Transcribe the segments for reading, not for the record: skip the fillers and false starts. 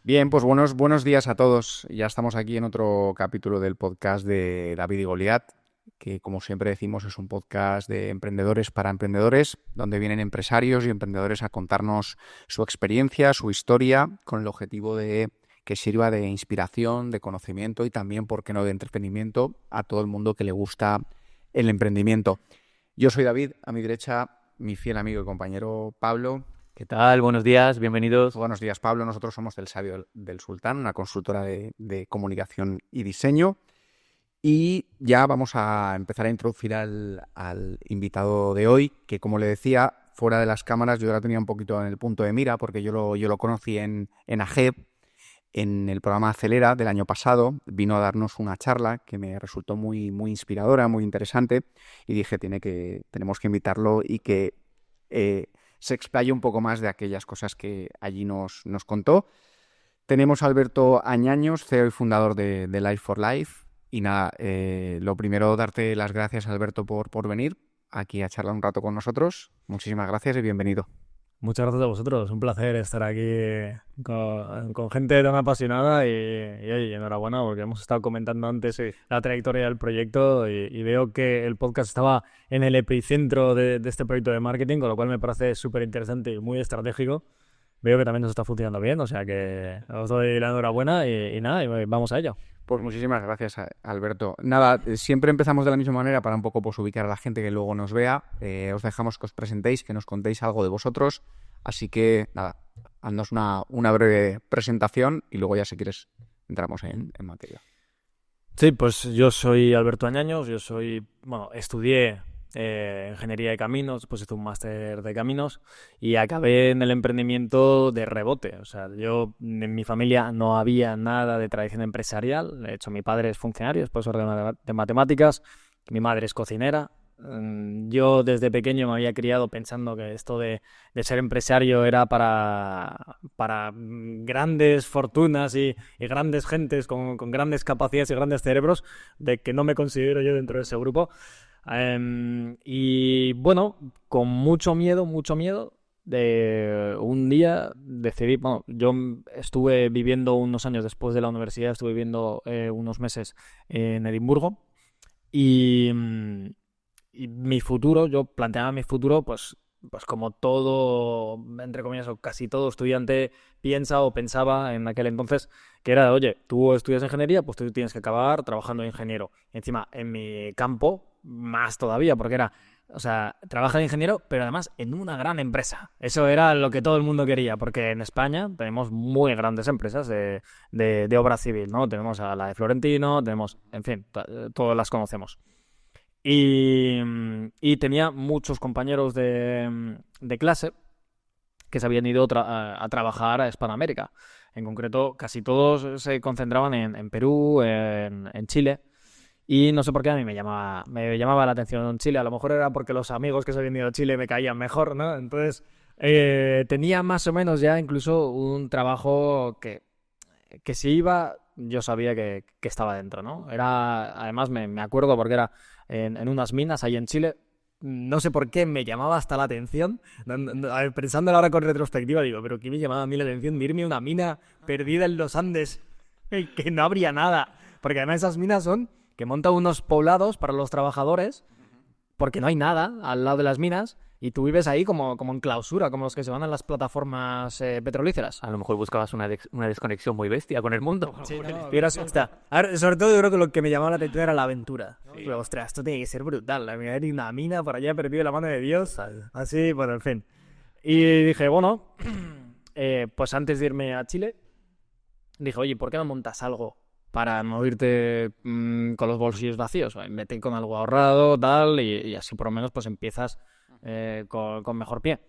Bien, pues buenos días a todos. Ya estamos aquí en otro capítulo del podcast de David y Goliat, que como siempre decimos es un podcast de emprendedores para emprendedores, donde vienen empresarios y emprendedores a contarnos su experiencia, su historia, con el objetivo de que sirva de inspiración, de conocimiento y también, por qué no, de entretenimiento a todo el mundo que le gusta el emprendimiento. Yo soy David, a mi derecha mi fiel amigo y compañero Pablo. ¿Qué tal? Buenos días, bienvenidos. Buenos días, Pablo. Nosotros somos del Sabio del Sultán, una consultora de comunicación y diseño. Y ya vamos a empezar a introducir al invitado de hoy, que como le decía, fuera de las cámaras yo la tenía un poquito en el punto de mira, porque yo lo conocí en AGEP, en el programa Acelera del año pasado. Vino a darnos una charla que me resultó muy, muy inspiradora, muy interesante, y dije, tenemos que invitarlo y que se explaye un poco más de aquellas cosas que allí nos contó. Tenemos a Alberto Añaños, CEO y fundador de Life for Life. Y nada, lo primero, darte las gracias, Alberto, por venir aquí a charlar un rato con nosotros. Muchísimas gracias y bienvenido. Muchas gracias a vosotros, un placer estar aquí con gente tan apasionada y enhorabuena porque hemos estado comentando antes la trayectoria del proyecto y veo que el podcast estaba en el epicentro de este proyecto de marketing, con lo cual me parece súper interesante y muy estratégico. Veo que también nos está funcionando bien, o sea que os doy la enhorabuena y nada, y vamos a ello. Pues muchísimas gracias, Alberto. Nada, siempre empezamos de la misma manera para un poco pues, ubicar a la gente que luego nos vea. Os dejamos que os presentéis, que nos contéis algo de vosotros. Así que, nada, haznos una breve presentación y luego ya, si quieres, entramos en materia. Sí, pues yo soy Alberto Añaños, estudié ingeniería de caminos, después hice un máster de caminos y acabé en el emprendimiento de rebote. O sea, en mi familia no había nada de tradición empresarial. De hecho, mi padre es funcionario, es profesor de matemáticas, mi madre es cocinera. Yo desde pequeño me había criado pensando que esto de ser empresario era para grandes fortunas y grandes gentes con grandes capacidades y grandes cerebros, de que no me considero yo dentro de ese grupo. Y bueno, con mucho miedo, de un día decidí, yo estuve viviendo unos años después de la universidad, estuve viviendo unos meses en Edimburgo y mi futuro, yo planteaba mi futuro, pues como todo, entre comillas, o casi todo estudiante piensa o pensaba en aquel entonces, que era, oye, tú estudias ingeniería, pues tú tienes que acabar trabajando de ingeniero. Encima, en mi campo, más todavía, porque era, o sea, trabaja de ingeniero, pero además en una gran empresa. Eso era lo que todo el mundo quería, porque en España tenemos muy grandes empresas de obra civil, ¿no? Tenemos a la de Florentino, tenemos, en fin, todas las conocemos. Y tenía muchos compañeros de clase que se habían ido a trabajar a Hispanoamérica. En concreto, casi todos se concentraban en Perú, en Chile. Y no sé por qué a mí me llamaba la atención Chile. A lo mejor era porque los amigos que se habían ido a Chile me caían mejor, ¿no? Entonces, tenía más o menos ya incluso un trabajo que si iba, yo sabía que estaba dentro, ¿no? Además, me acuerdo porque era en unas minas ahí en Chile. No sé por qué me llamaba hasta la atención. Pensándolo ahora con retrospectiva, digo, pero ¿qué me llamaba a mí la atención? De irme a una mina perdida en los Andes, que no habría nada. Porque además esas minas son que montan unos poblados para los trabajadores, porque no hay nada al lado de las minas, y tú vives ahí como en clausura, como los que se van a las plataformas petrolíferas. A lo mejor buscabas una desconexión muy bestia con el mundo. Sí, no, a ver, sobre todo yo creo que lo que me llamaba la atención era la aventura. Sí. Pero, ostras, esto tiene que ser brutal. Ir a una mina por allá perdido de la mano de Dios. Así, bueno, en fin. Y dije, bueno, pues antes de irme a Chile, dije, oye, ¿por qué no montas algo para no irte con los bolsillos vacíos? Vete con algo ahorrado, tal, y así por lo menos pues empiezas con mejor pie.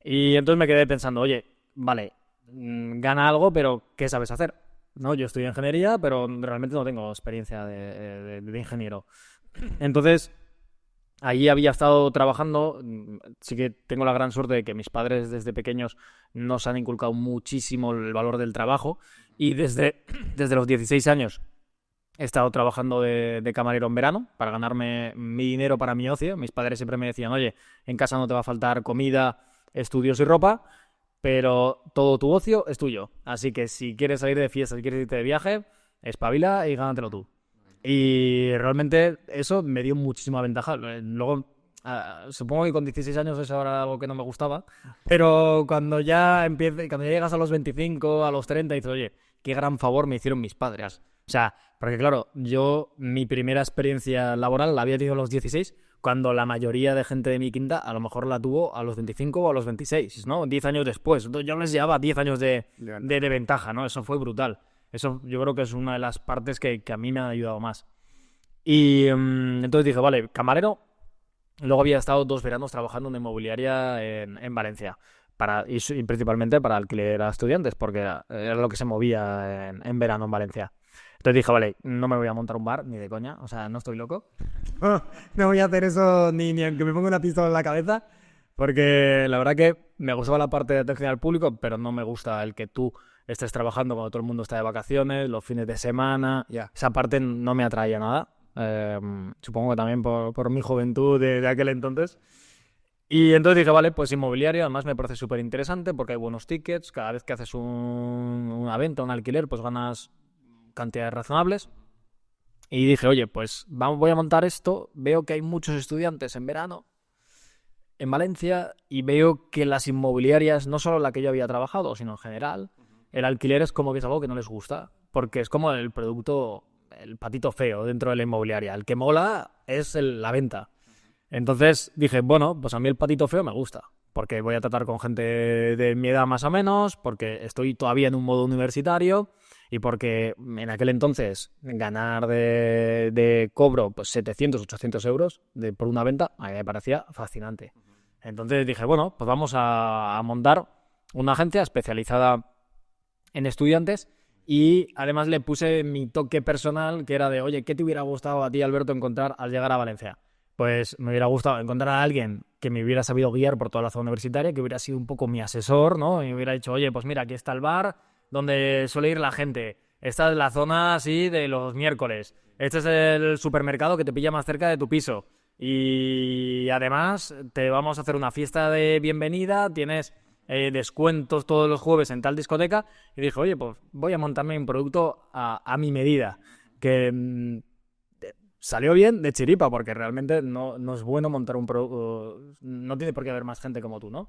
Y entonces me quedé pensando, oye, vale, gana algo, pero ¿qué sabes hacer? No, yo estudié ingeniería, pero realmente no tengo experiencia de ingeniero. Entonces, ahí había estado trabajando. Sí que tengo la gran suerte de que mis padres desde pequeños nos han inculcado muchísimo el valor del trabajo, y desde los 16 años he estado trabajando de camarero en verano para ganarme mi dinero para mi ocio. Mis padres siempre me decían, oye, en casa no te va a faltar comida, estudios y ropa, pero todo tu ocio es tuyo. Así que si quieres salir de fiesta, si quieres irte de viaje, espabila y gánatelo tú. Y realmente eso me dio muchísima ventaja. Luego, supongo que con 16 años eso era algo que no me gustaba, pero cuando ya llegas a los 25, a los 30, dices, oye, qué gran favor me hicieron mis padres. O sea, porque claro, mi primera experiencia laboral la había tenido a los 16, cuando la mayoría de gente de mi quinta a lo mejor la tuvo a los 25 o a los 26, ¿no? 10 años después. Entonces yo les llevaba 10 años de ventaja, ¿no? Eso fue brutal. Eso yo creo que es una de las partes que a mí me han ayudado más. Y entonces dije, vale, camarero. Luego había estado 2 veranos trabajando en inmobiliaria en Valencia. Y principalmente para alquiler a estudiantes, porque era lo que se movía en verano en Valencia. Entonces dije, vale, no me voy a montar un bar, ni de coña, o sea, no estoy loco. No voy a hacer eso ni aunque me ponga una pistola en la cabeza, porque la verdad que me gustaba la parte de atención al público, pero no me gusta el que tú estés trabajando cuando todo el mundo está de vacaciones, los fines de semana. Esa parte no me atraía nada. Supongo que también por mi juventud de aquel entonces. Y entonces dije, vale, pues inmobiliario, además me parece súper interesante porque hay buenos tickets, cada vez que haces una venta, un alquiler, pues ganas cantidades razonables. Y dije, oye, pues voy a montar esto. Veo que hay muchos estudiantes en verano en Valencia y veo que las inmobiliarias, no solo la que yo había trabajado, sino en general, el alquiler es como que es algo que no les gusta, porque es como el producto, el patito feo dentro de la inmobiliaria. El que mola es la venta. Entonces dije, bueno, pues a mí el patito feo me gusta, porque voy a tratar con gente de mi edad más o menos, porque estoy todavía en un modo universitario y porque en aquel entonces ganar de cobro pues 700, 800 euros por una venta a mí me parecía fascinante. Entonces dije, bueno, pues vamos a montar una agencia especializada en estudiantes y además le puse mi toque personal que era de, oye, ¿qué te hubiera gustado a ti, Alberto, encontrar al llegar a Valencia? Pues me hubiera gustado encontrar a alguien que me hubiera sabido guiar por toda la zona universitaria, que hubiera sido un poco mi asesor, ¿no? Y me hubiera dicho, oye, pues mira, aquí está el bar donde suele ir la gente. Esta es la zona así de los miércoles. Este es el supermercado que te pilla más cerca de tu piso. Y además te vamos a hacer una fiesta de bienvenida, tienes descuentos todos los jueves en tal discoteca. Y dije, oye, pues voy a montarme un producto a mi medida. Que salió bien de chiripa, porque realmente no es bueno montar un producto. No tiene por qué haber más gente como tú, ¿no?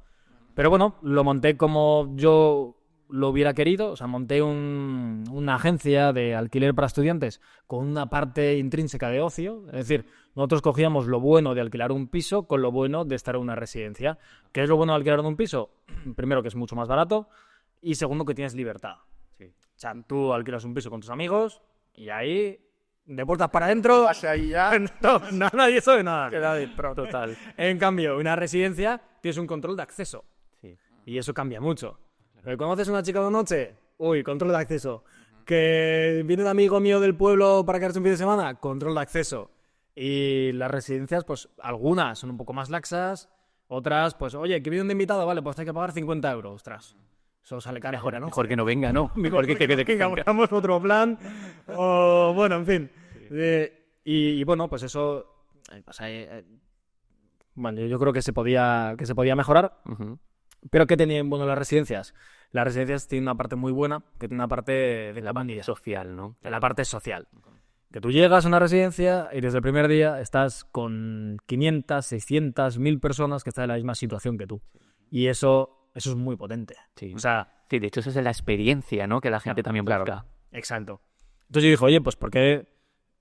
Pero bueno, lo monté como yo lo hubiera querido. O sea, monté una agencia de alquiler para estudiantes con una parte intrínseca de ocio. Es decir, nosotros cogíamos lo bueno de alquilar un piso con lo bueno de estar en una residencia. ¿Qué es lo bueno de alquilar un piso? Primero, que es mucho más barato. Y segundo, que tienes libertad. Sí. O sea, tú alquilas un piso con tus amigos y ahí, de puertas para adentro, ahí ya. Nadie sabe nada. Total. En cambio, una residencia tienes un control de acceso. Sí. Y eso cambia mucho. ¿Conoces a una chica de noche? Uy, control de acceso. ¿Que viene un amigo mío del pueblo para quedarse un fin de semana? Control de acceso. Y las residencias, pues algunas son un poco más laxas, otras, pues, oye, que viene un invitado, vale, pues hay que pagar 50 euros. Ostras, eso sale caro ahora, ¿no? Mejor que no venga, ¿no? Mejor que hagamos otro plan. O, bueno, en fin. Y bueno, pues eso. Bueno, yo creo que se podía mejorar. Uh-huh. Pero ¿qué tenían bueno las residencias? Las residencias tienen una parte muy buena, que tiene una parte de la bandida Social, ¿no? de la parte social. Que tú llegas a una residencia y desde el primer día estás con 500, 600, 1000 personas que están en la misma situación que tú. Y eso es muy potente. Sí. O sea, sí, de hecho eso es la experiencia, ¿no? Que la gente también busca. Claro, exacto. Entonces yo dije, oye, pues ¿por qué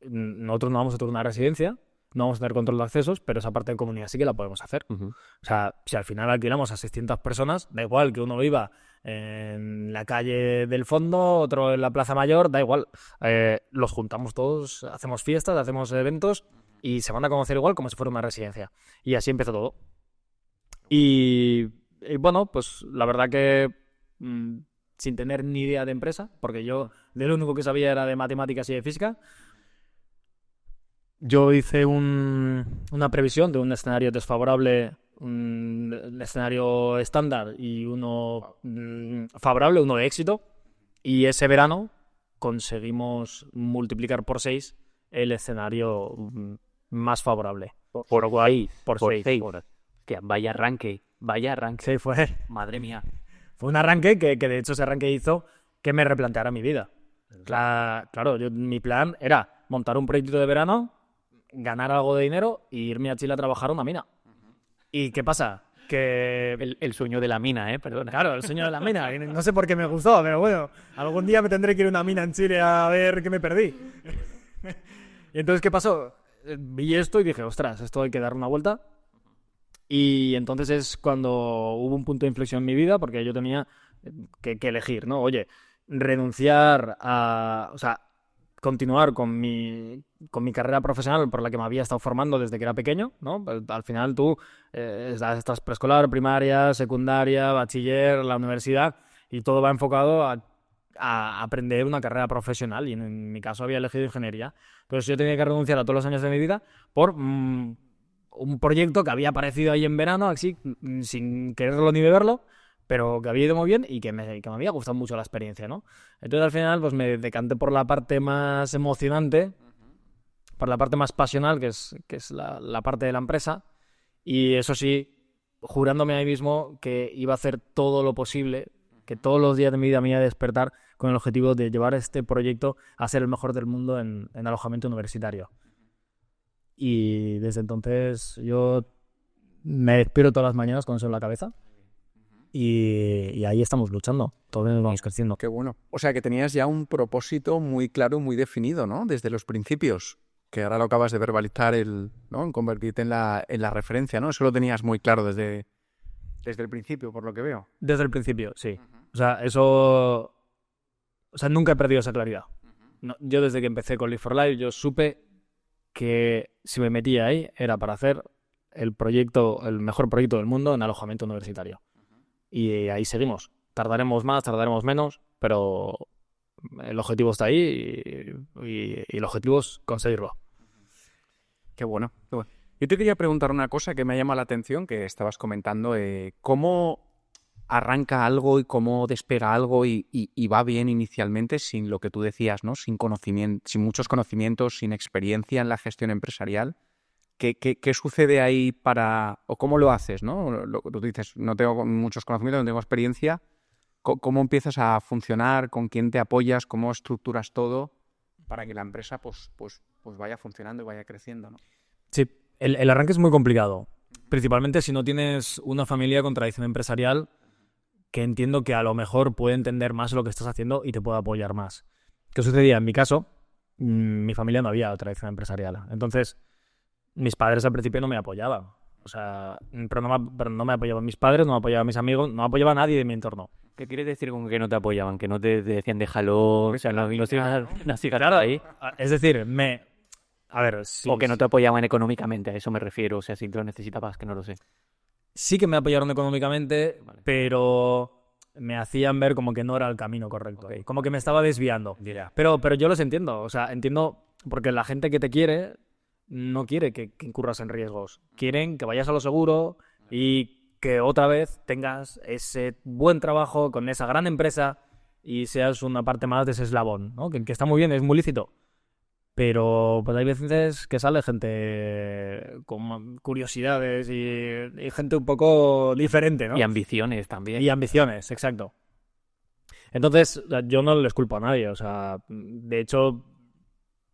nosotros no vamos a tener una residencia? No vamos a tener control de accesos, pero esa parte de comunidad sí que la podemos hacer. Uh-huh. O sea, si al final alquilamos a 600 personas, da igual que uno viva en la calle del fondo, otro en la Plaza Mayor, da igual. Los juntamos todos, hacemos fiestas, hacemos eventos y se van a conocer igual como si fuera una residencia. Y así empezó todo. Y bueno, pues la verdad que sin tener ni idea de empresa, porque yo de lo único que sabía era de matemáticas y de física, yo hice una previsión de un escenario desfavorable, un escenario estándar y uno favorable, uno de éxito. Y ese verano conseguimos multiplicar por 6 el escenario más favorable. Por 6. Por 6. Que vaya arranque. Sí, fue. Madre mía. Fue un arranque que de hecho ese arranque hizo que me replanteara mi vida. Claro, mi plan era montar un proyecto de verano, ganar algo de dinero y irme a Chile a trabajar a una mina. ¿Y qué pasa? Que El sueño de la mina, perdona. claro, el sueño de la mina. Y no sé por qué me gustó, pero bueno, algún día me tendré que ir a una mina en Chile a ver qué me perdí. Y entonces, ¿qué pasó? Vi esto y dije, ostras, esto hay que dar una vuelta. Y entonces es cuando hubo un punto de inflexión en mi vida, porque yo tenía que elegir, ¿no? Oye, renunciar a... O sea, continuar con mi carrera profesional por la que me había estado formando desde que era pequeño, ¿no? Al final tú estás preescolar, primaria, secundaria, bachiller, la universidad, y todo va enfocado a aprender una carrera profesional, y en mi caso había elegido ingeniería. Entonces yo tenía que renunciar a todos los años de mi vida por un proyecto que había aparecido ahí en verano, así, sin quererlo ni beberlo, pero que había ido muy bien y que me había gustado mucho la experiencia, ¿no? Entonces al final pues me decanté por la parte más emocionante, por la parte más pasional, que es la parte de la empresa, y eso sí, jurándome a mí mismo que iba a hacer todo lo posible, que todos los días de mi vida me iba a despertar con el objetivo de llevar este proyecto a ser el mejor del mundo en alojamiento universitario. Y desde entonces yo me despierto todas las mañanas con eso en la cabeza. Y ahí estamos luchando, todos vamos creciendo. Qué bueno. O sea, que tenías ya un propósito muy claro, muy definido, ¿no? Desde los principios, que ahora lo acabas de verbalizar, ¿no? En convertirte en la referencia, ¿no? Eso lo tenías muy claro desde el principio, por lo que veo. Desde el principio, sí. O sea, eso... O sea, nunca he perdido esa claridad. No, yo desde que empecé con Live for Life, yo supe que si me metía ahí era para hacer el mejor proyecto del mundo en alojamiento universitario. Y ahí seguimos. Tardaremos más, tardaremos menos, pero el objetivo está ahí y el objetivo es conseguirlo. Qué bueno, qué bueno. Yo te quería preguntar una cosa que me llama la atención, que estabas comentando, cómo arranca algo y cómo despega algo y va bien inicialmente sin lo que tú decías, ¿no? Sin muchos conocimientos, sin experiencia en la gestión empresarial. ¿Qué sucede ahí o cómo lo haces, ¿no? Tú dices, no tengo muchos conocimientos, no tengo experiencia. ¿Cómo empiezas a funcionar? ¿Con quién te apoyas? ¿Cómo estructuras todo para que la empresa pues vaya funcionando y vaya creciendo, ¿no? Sí, el arranque es muy complicado. Principalmente si no tienes una familia con tradición empresarial que entiendo que a lo mejor puede entender más lo que estás haciendo y te puede apoyar más. ¿Qué sucedía? En mi caso, mi familia no había tradición empresarial. Entonces... mis padres al principio no me apoyaban. O sea, pero no me apoyaban mis padres, no me apoyaban mis amigos, no me apoyaba a nadie de mi entorno. ¿Qué quieres decir con que no te apoyaban? Que no te decían déjalo, o sea, no sigas Claro, ahí. Es decir, a ver, sí, O que no te apoyaban económicamente, a eso me refiero. O sea, si lo necesitabas, que no lo sé. sí que me apoyaron económicamente, Vale. pero me hacían ver como que no era el camino correcto. Ok. Como que me estaba desviando. Dirá. Pero yo los entiendo. O sea, entiendo porque la gente que te quiere no quiere que incurras en riesgos. Quieren que vayas a lo seguro y que otra vez tengas ese buen trabajo con esa gran empresa y seas una parte más de ese eslabón, ¿no? Que está muy bien, es muy lícito. Pero pues hay veces que sale gente con curiosidades y gente un poco diferente, ¿no? Y ambiciones también. Y ambiciones, exacto. Entonces, yo no les culpo a nadie. O sea, de hecho,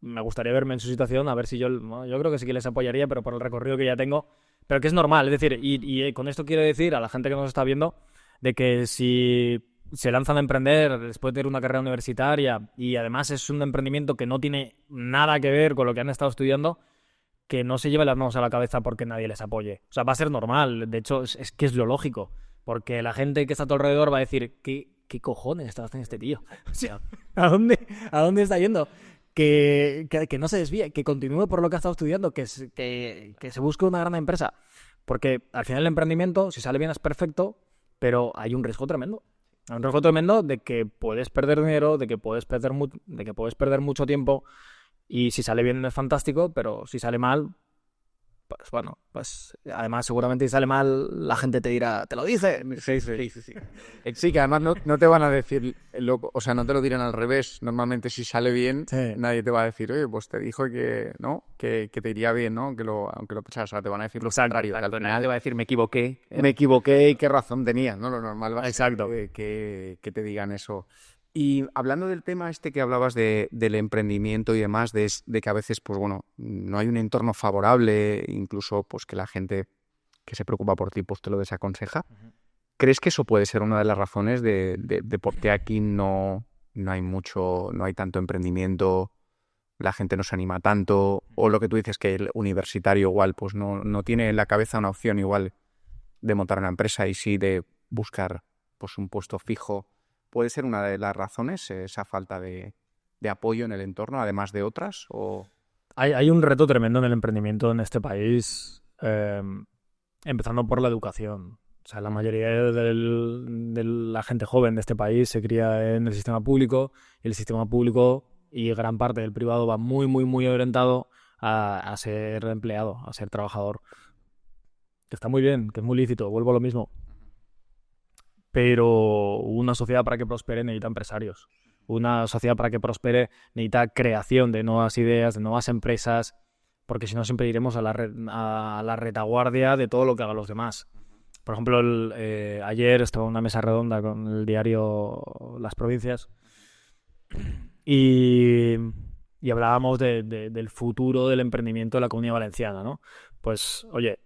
me gustaría verme en su situación, a ver si yo creo que sí que les apoyaría, pero por el recorrido que ya tengo. Pero que es normal, es decir, y con esto quiero decir a la gente que nos está viendo, de que si se lanzan a emprender después de tener una carrera universitaria y además es un emprendimiento que no tiene nada que ver con lo que han estado estudiando, que no se lleven las manos a la cabeza porque nadie les apoye. O sea, va a ser normal, de hecho es que es lo lógico, porque la gente que está a tu alrededor va a decir, ¿qué cojones está haciendo este tío? O sea, ¿a dónde está yendo? Que no se desvíe, que continúe por lo que ha estado estudiando, que se busque una gran empresa. Porque al final el emprendimiento, si sale bien, es perfecto, pero hay un riesgo tremendo. Hay un riesgo tremendo de que puedes perder dinero, de que puedes perder mucho tiempo, y si sale bien es fantástico, pero si sale mal, pues bueno, pues además seguramente si sale mal la gente te dirá, te lo dice. Sí. Sí, que además no te van a decir, o sea, no te lo dirán al revés. Normalmente si sale bien, Sí. nadie te va a decir, oye, pues te dijo que no, que te iría bien, ¿no? Aunque lo pensaras, o sea, te van a decir lo contrario. Exacto, Al nadie final te va a decir, me equivoqué. me equivoqué y qué razón tenía, ¿no? Lo normal va a ser Exacto. que te digan eso. Y hablando del tema este que hablabas del emprendimiento y demás, de que a veces, pues bueno, no hay un entorno favorable, incluso pues que la gente que se preocupa por ti, pues te lo desaconseja. ¿Crees que eso puede ser una de las razones de por qué aquí no hay tanto emprendimiento, la gente no se anima tanto, o lo que tú dices que el universitario igual, pues no tiene en la cabeza una opción igual de montar una empresa y sí de buscar pues un puesto fijo? ¿Puede ser una de las razones esa falta de apoyo en el entorno, además de otras? ¿O... Hay un reto tremendo en el emprendimiento en este país, empezando por la educación. O sea, la mayoría de la gente joven de este país se cría en el sistema público, y el sistema público y gran parte del privado va muy, muy, muy orientado a ser empleado, a ser trabajador. Que está muy bien, que es muy lícito, vuelvo a lo mismo. Pero una sociedad para que prospere necesita empresarios. Una sociedad para que prospere necesita creación de nuevas ideas, de nuevas empresas, porque si no siempre iremos a la retaguardia de todo lo que hagan los demás. Por ejemplo, ayer estaba en una mesa redonda con el diario Las Provincias y hablábamos del futuro del emprendimiento de la Comunidad Valenciana, ¿no? Pues, oye,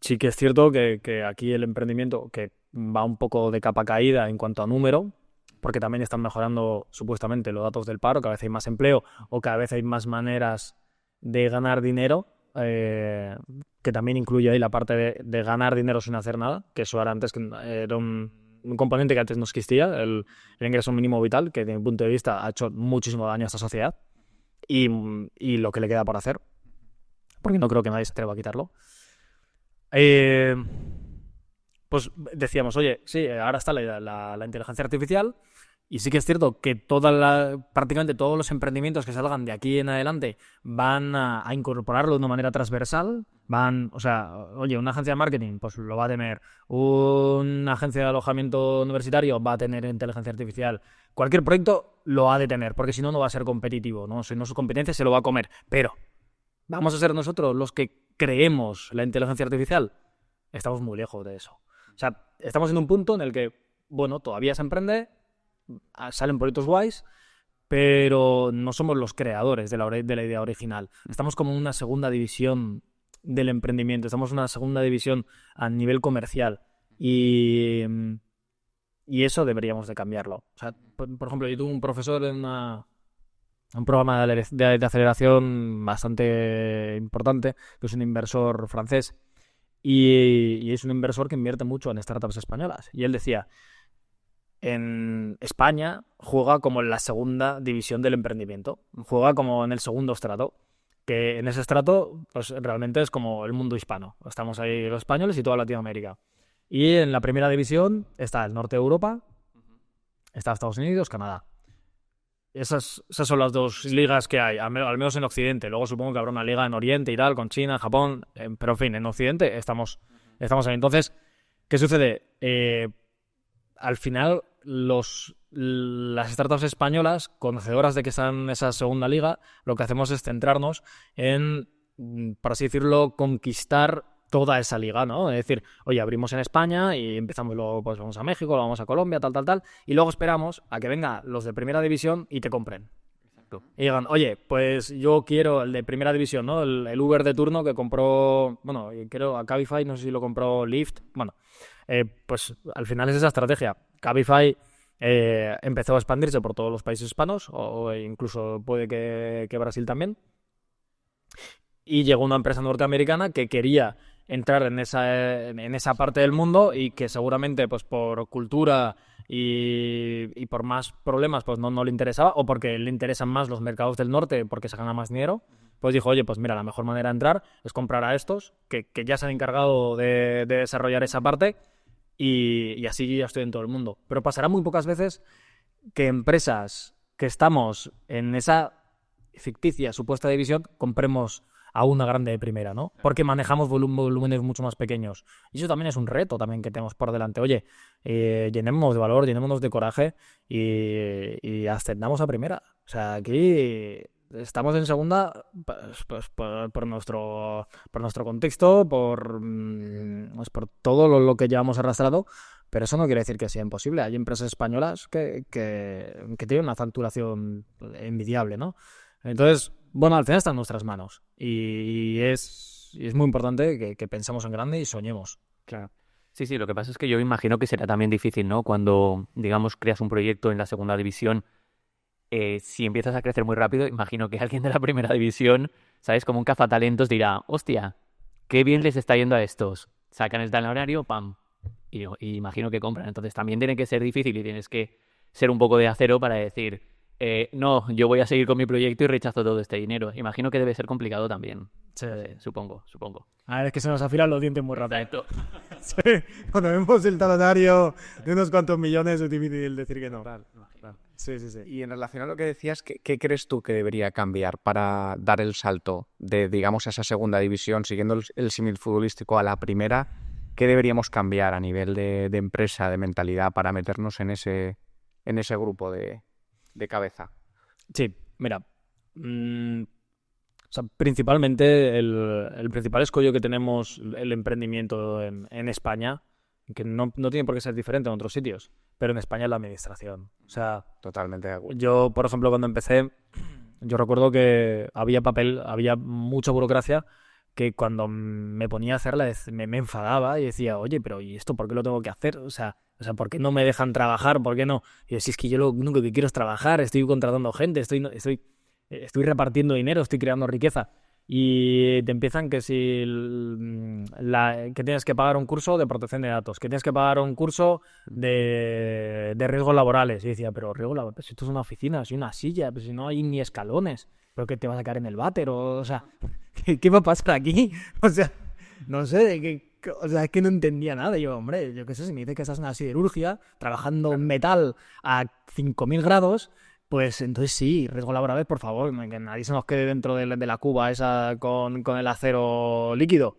sí que es cierto que aquí el emprendimiento, que va un poco de capa caída en cuanto a número, porque también están mejorando supuestamente los datos del paro, cada vez hay más empleo o cada vez hay más maneras de ganar dinero, que también incluye ahí la parte de ganar dinero sin hacer nada, que eso era antes que era un componente que antes no existía, el ingreso mínimo vital, que desde mi punto de vista ha hecho muchísimo daño a esta sociedad y lo que le queda por hacer, porque no creo que nadie se atreva a quitarlo. Pues decíamos, oye, sí, ahora está la inteligencia artificial y sí que es cierto que prácticamente todos los emprendimientos que salgan de aquí en adelante van a incorporarlo de una manera transversal. O sea, oye, una agencia de marketing pues lo va a tener, una agencia de alojamiento universitario va a tener inteligencia artificial. Cualquier proyecto lo ha de tener, porque si no, no va a ser competitivo, ¿no? Si no, su competencia se lo va a comer. Pero, ¿vamos a ser nosotros los que creemos la inteligencia artificial? Estamos muy lejos de eso. O sea, estamos en un punto en el que, bueno, todavía se emprende, salen proyectos guays, pero no somos los creadores de la idea original. Estamos como en una segunda división del emprendimiento, estamos en una segunda división a nivel comercial y eso deberíamos de cambiarlo. O sea, por ejemplo, yo tuve un profesor en un programa de aceleración bastante importante, que es un inversor francés, y es un inversor que invierte mucho en startups españolas. Y él decía, en España juega como en la segunda división del emprendimiento, juega como en el segundo estrato, que en ese estrato pues realmente es como el mundo hispano. Estamos ahí los españoles y toda Latinoamérica. Y en la primera división está el norte de Europa, está Estados Unidos, Canadá. Esas son las dos ligas que hay, al menos en Occidente. Luego supongo que habrá una liga en Oriente y tal, con China, Japón, pero en fin, en Occidente estamos ahí. Entonces, ¿qué sucede? Al final, las startups españolas, conocedoras de que están en esa segunda liga, lo que hacemos es centrarnos en, por así decirlo, conquistar toda esa liga, ¿no? Es decir, oye, abrimos en España y empezamos, luego pues vamos a México, luego vamos a Colombia, tal, y luego esperamos a que vengan los de primera división y te compren. Exacto. Y digan, oye, pues yo quiero el de primera división, ¿no? El Uber de turno que compró, bueno, creo a Cabify, no sé si lo compró Lyft, bueno, pues al final es esa estrategia. Cabify empezó a expandirse por todos los países hispanos, o incluso puede que Brasil también, y llegó una empresa norteamericana que quería entrar en esa parte del mundo y que seguramente pues por cultura y por más problemas pues no le interesaba, o porque le interesan más los mercados del norte porque se gana más dinero, pues dijo, oye, pues mira, la mejor manera de entrar es comprar a estos que ya se han encargado de desarrollar esa parte y así ya estoy en todo el mundo. Pero pasará muy pocas veces que empresas que estamos en esa ficticia supuesta división compremos a una grande de primera, ¿no? Porque manejamos volúmenes mucho más pequeños. Y eso también es un reto también que tenemos por delante. Oye, llenémonos de valor, llenémonos de coraje y ascendamos a primera. O sea, aquí estamos en segunda pues, por nuestro contexto, pues, por todo lo que llevamos arrastrado. Pero eso no quiere decir que sea imposible. Hay empresas españolas que tienen una facturación envidiable, ¿no? Entonces, bueno, al final está en nuestras manos. Y es muy importante que pensemos en grande y soñemos. Claro. Sí, lo que pasa es que yo imagino que será también difícil, ¿no? Cuando, digamos, creas un proyecto en la segunda división, si empiezas a crecer muy rápido, imagino que alguien de la primera división, ¿sabes? Como un cazatalentos dirá, hostia, qué bien les está yendo a estos. Sacan el talonario, pam. Y imagino que compran. Entonces también tiene que ser difícil y tienes que ser un poco de acero para decir, no, yo voy a seguir con mi proyecto y rechazo todo este dinero. Imagino que debe ser complicado también. Sí. Supongo. A ver, es que se nos afilan los dientes muy rápido. Exacto. Sí, cuando vemos el talonario de unos cuantos millones es difícil decir que no. Claro. Sí. Y en relación a lo que decías, ¿qué crees tú que debería cambiar para dar el salto de, digamos, a esa segunda división, siguiendo el símil futbolístico, a la primera? ¿Qué deberíamos cambiar a nivel de empresa, de mentalidad, para meternos en ese grupo de cabeza? Sí, mira. O sea, principalmente el principal escollo que tenemos el emprendimiento en España, que no tiene por qué ser diferente en otros sitios, pero en España es la administración. O sea, Totalmente de acuerdo. yo, por ejemplo, cuando empecé, yo recuerdo que había mucha burocracia, que cuando me ponía a hacerla me enfadaba y decía, oye, pero ¿y esto por qué lo tengo que hacer? O sea, ¿por qué no me dejan trabajar? ¿Por qué no? Y yo, si es que yo lo único que quiero es trabajar, estoy contratando gente, estoy repartiendo dinero, estoy creando riqueza. Y te empiezan que que tienes que pagar un curso de protección de datos, que tienes que pagar un curso de riesgos laborales. Y decía, pero riesgos laborales, pues esto es una oficina, si una silla, pues si no hay ni escalones, pero que te vas a caer en el váter, o sea, ¿qué va a pasar aquí? O sea, no sé, o sea, es que no entendía nada. Yo, hombre, yo qué sé, si me dice que estás en una siderurgia, trabajando en metal a 5000 grados, pues entonces sí, riesgo laboral, por favor, que nadie se nos quede dentro de la cuba esa con el acero líquido.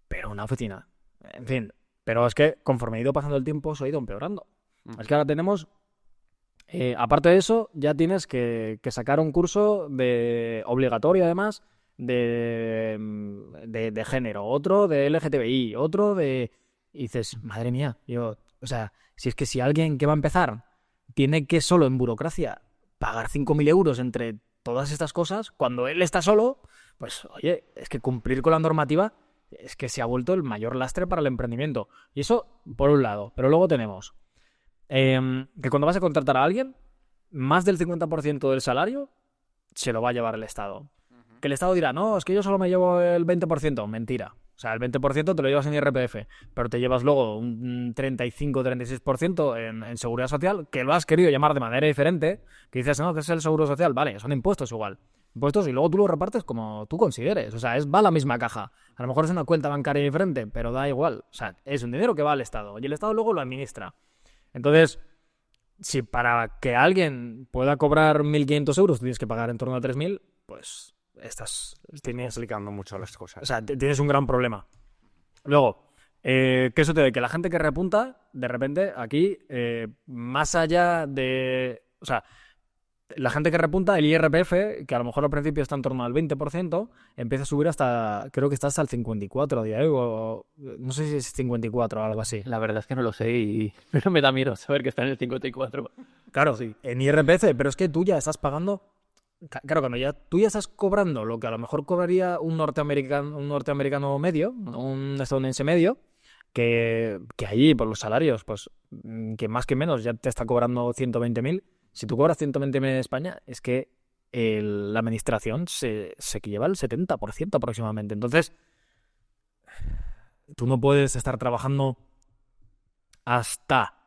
Pero una oficina, en fin. Pero es que conforme he ido pasando el tiempo, se ha ido empeorando. Es que ahora tenemos, aparte de eso, ya tienes que sacar un curso obligatorio además de género, otro de LGTBI, otro de... Y dices, madre mía, o sea, si es que si alguien que va a empezar tiene que solo en burocracia pagar 5.000 euros entre todas estas cosas, cuando él está solo, pues oye, es que cumplir con la normativa es que se ha vuelto el mayor lastre para el emprendimiento. Y eso por un lado. Pero luego tenemos que cuando vas a contratar a alguien, más del 50% del salario se lo va a llevar el Estado. Que el Estado dirá, no, es que yo solo me llevo el 20%. Mentira. O sea, el 20% te lo llevas en IRPF, pero te llevas luego un 35-36% en seguridad social, que lo has querido llamar de manera diferente, que dices, no, que es el seguro social. Vale, son impuestos igual. Impuestos y luego tú lo repartes como tú consideres. O sea, va a la misma caja. A lo mejor es una cuenta bancaria diferente, pero da igual. O sea, es un dinero que va al Estado y el Estado luego lo administra. Entonces, si para que alguien pueda cobrar 1.500 euros tienes que pagar en torno a 3.000, pues tienes Explicando mucho las cosas. O sea, tienes un gran problema. Luego, que eso te de que la gente que repunta, de repente, aquí, más allá de... O sea, la gente que repunta, el IRPF, que a lo mejor al principio está en torno al 20%, empieza a subir hasta... Creo que está hasta el 54% a día de hoy. No sé si es 54 o algo así. La verdad es que no lo sé pero me da miedo saber que está en el 54. Claro, sí. En IRPF, pero es que tú ya estás pagando... Claro, cuando tú ya estás cobrando lo que a lo mejor cobraría un norteamericano medio, un estadounidense medio, que allí por los salarios, pues que más que menos ya te está cobrando 120.000. Si tú cobras 120.000 en España, es que la administración se lleva el 70% aproximadamente. Entonces, tú no puedes estar trabajando hasta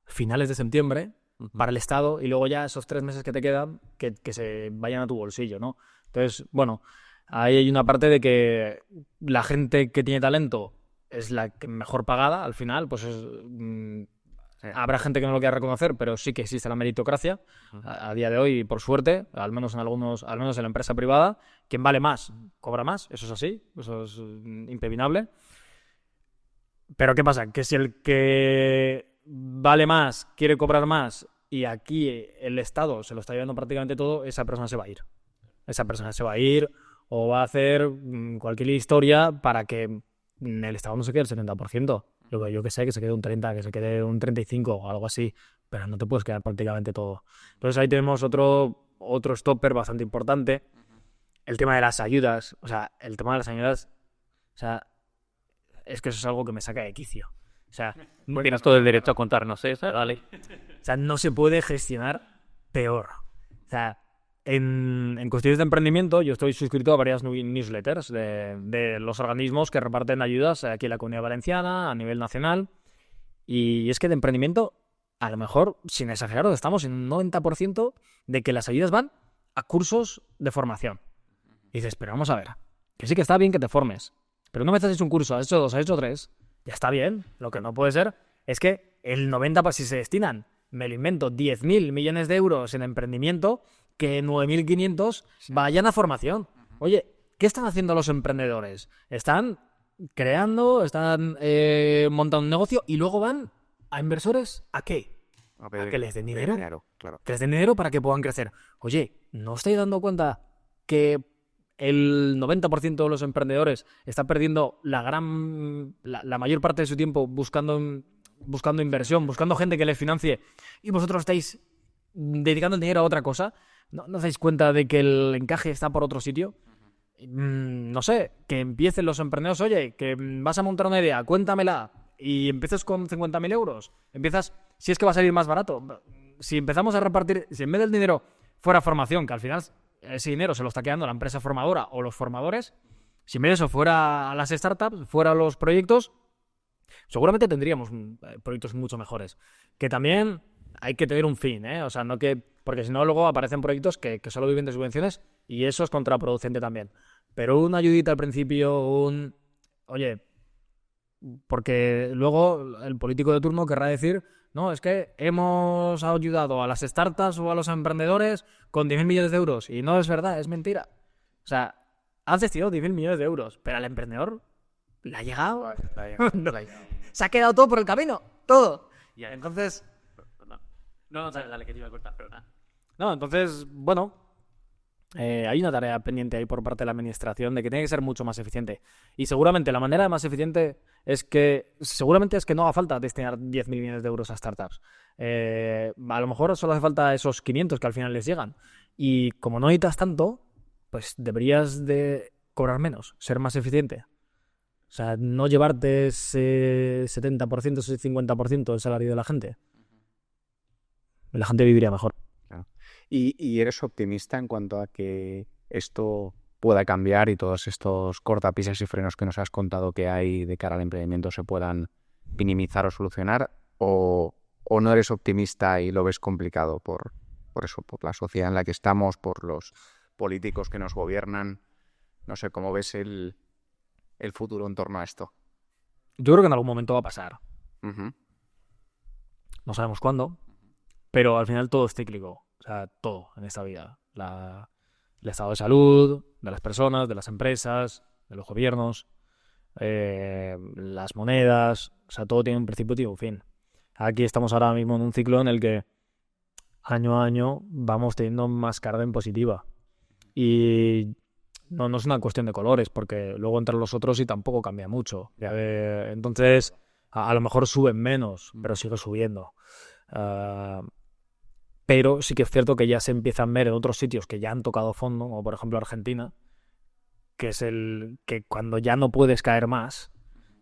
finales de septiembre para el Estado y luego ya esos 3 meses que te quedan que se vayan a tu bolsillo, ¿no? Entonces, bueno, ahí hay una parte de que la gente que tiene talento es la que mejor pagada al final, pues es... Habrá gente que no lo quiera reconocer, pero sí que existe la meritocracia a día de hoy, por suerte, al menos en la empresa privada. Quien vale más, cobra más, eso es así, eso es impepinable. Pero ¿qué pasa? Que si el que vale más quiere cobrar más y aquí el Estado se lo está llevando prácticamente todo, esa persona se va a ir. Esa persona se va a ir o va a hacer cualquier historia para que el Estado no se quede el 70%. Yo que sé, que se quede un 30%, que se quede un 35% o algo así, pero no te puedes quedar prácticamente todo. Entonces ahí tenemos otro stopper bastante importante. El tema de las ayudas. O sea, el tema de las ayudas, o sea, es que eso es algo que me saca de quicio. O sea, Tienes todo el derecho a contarnos eso, dale. O sea, no se puede gestionar peor. O sea, en cuestiones de emprendimiento, yo estoy suscrito a varias newsletters de los organismos que reparten ayudas aquí en la Comunidad Valenciana, a nivel nacional. Y es que de emprendimiento, a lo mejor, sin exagerar, estamos en un 90% de que las ayudas van a cursos de formación. Y dices, pero vamos a ver, que sí que está bien que te formes, pero una vez has hecho un curso, has hecho 2, has hecho 3, ya está bien. Lo que no puede ser es que el 90%, si se destinan, me lo invento, 10.000 millones de euros en emprendimiento, que 9.500 vayan a formación. Oye, ¿qué están haciendo los emprendedores? Están creando, están montando un negocio y luego van a inversores. ¿A qué? ¿A que les den dinero? Claro. Que les den dinero para que puedan crecer. Oye, ¿no os estáis dando cuenta que el 90% de los emprendedores está perdiendo la mayor parte de su tiempo buscando inversión, buscando gente que les financie, y vosotros estáis dedicando el dinero a otra cosa? ¿No os dais cuenta de que el encaje está por otro sitio? No sé, que empiecen los emprendedores. Oye, que vas a montar una idea, cuéntamela, y empiezas con 50.000 euros. Empiezas, si es que va a salir más barato. Si empezamos a repartir, si en vez del dinero fuera formación, que al final ese dinero se lo está quedando la empresa formadora o los formadores, si en vez de eso fuera a las startups, fuera a los proyectos, seguramente tendríamos proyectos mucho mejores. Que también hay que tener un fin, ¿eh? O sea, no que... Porque si no, luego aparecen proyectos que solo viven de subvenciones y eso es contraproducente también. Pero una ayudita al principio, Oye, porque luego el político de turno querrá decir, no, es que hemos ayudado a las startups o a los emprendedores con 10.000 millones de euros. Y no es verdad, es mentira. O sea, has destinado 10.000 millones de euros, pero al emprendedor le ha llegado. No. Se ha quedado todo por el camino, todo. Entonces... No, dale, que te iba a cortar, pero nada. No, entonces, bueno, hay una tarea pendiente ahí por parte de la administración de que tiene que ser mucho más eficiente. Y seguramente la manera más eficiente es que no haga falta destinar 10.000 millones de euros a startups. A lo mejor solo hace falta esos 500 que al final les llegan. Y como no necesitas tanto, pues deberías de cobrar menos, ser más eficiente. O sea, no llevarte ese 70%, ese 50% del salario de la gente. La gente viviría mejor. Claro. ¿Y eres optimista en cuanto a que esto pueda cambiar y todos estos cortapisas y frenos que nos has contado que hay de cara al emprendimiento se puedan minimizar o solucionar? ¿O no eres optimista y lo ves complicado por eso, por la sociedad en la que estamos, por los políticos que nos gobiernan? No sé, ¿cómo ves el futuro en torno a esto? Yo creo que en algún momento va a pasar. Uh-huh. No sabemos cuándo. Pero al final todo es cíclico, o sea, todo en esta vida. El estado de salud, de las personas, de las empresas, de los gobiernos, las monedas, o sea, todo tiene un principio y un fin. Aquí estamos ahora mismo en un ciclo en el que año a año vamos teniendo más carga impositiva. Y no es una cuestión de colores, porque luego entran los otros y tampoco cambia mucho. Entonces, a lo mejor suben menos, pero sigue subiendo. Pero sí que es cierto que ya se empiezan a ver en otros sitios que ya han tocado fondo, como por ejemplo Argentina, que es el que cuando ya no puedes caer más,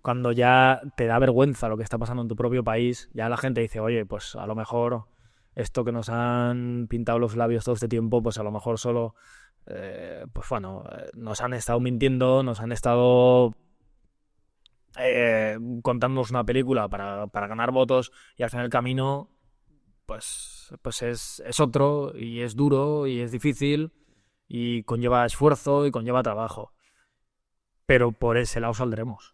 cuando ya te da vergüenza lo que está pasando en tu propio país, ya la gente dice, oye, pues a lo mejor esto que nos han pintado los labios todo este tiempo, pues a lo mejor solo, pues bueno, nos han estado mintiendo, nos han estado contándonos una película para ganar votos y al final el camino pues es otro y es duro y es difícil y conlleva esfuerzo y conlleva trabajo, pero por ese lado saldremos.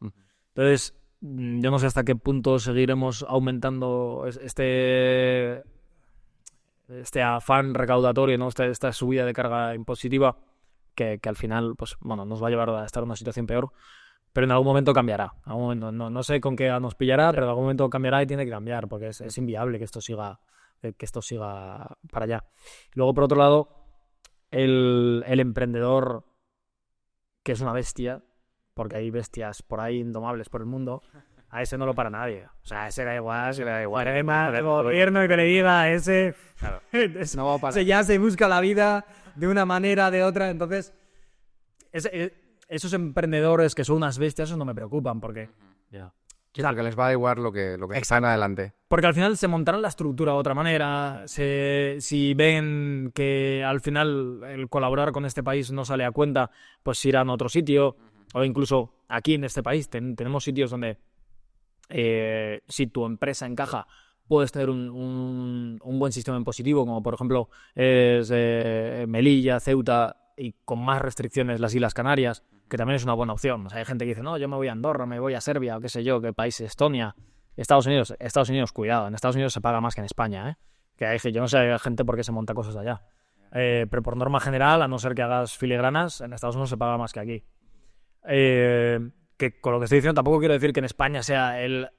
Entonces yo no sé hasta qué punto seguiremos aumentando este afán recaudatorio, ¿no? Esta subida de carga impositiva que al final, pues bueno, nos va a llevar a estar en una situación peor, pero en algún momento cambiará. En algún momento, no sé con qué nos pillará, pero en algún momento cambiará y tiene que cambiar, porque es inviable que esto siga para allá. Luego, por otro lado, el emprendedor, que es una bestia, porque hay bestias por ahí indomables por el mundo, a ese no lo para nadie. O sea, a ese da igual, se le da igual. El gobierno que le diga a ese... Claro. No va a parar. Ese ya se busca la vida de una manera, de otra. Entonces, esos emprendedores que son unas bestias, esos no me preocupan, porque... Ya. Porque les va a dar igual lo que está en adelante. Porque al final se montarán la estructura de otra manera. Si ven que al final el colaborar con este país no sale a cuenta, pues irán a otro sitio. O incluso aquí en este país tenemos sitios donde si tu empresa encaja, puedes tener un buen sistema impositivo, como por ejemplo es Melilla, Ceuta, y con más restricciones las Islas Canarias, que también es una buena opción. O sea, hay gente que dice, no, yo me voy a Andorra, me voy a Serbia, o qué sé yo, qué país, Estonia, Estados Unidos, cuidado, en Estados Unidos se paga más que en España, ¿eh? Que hay, yo no sé, hay gente por qué se monta cosas allá. Pero por norma general, a no ser que hagas filigranas, en Estados Unidos se paga más que aquí. Que con lo que estoy diciendo tampoco quiero decir que en España sea el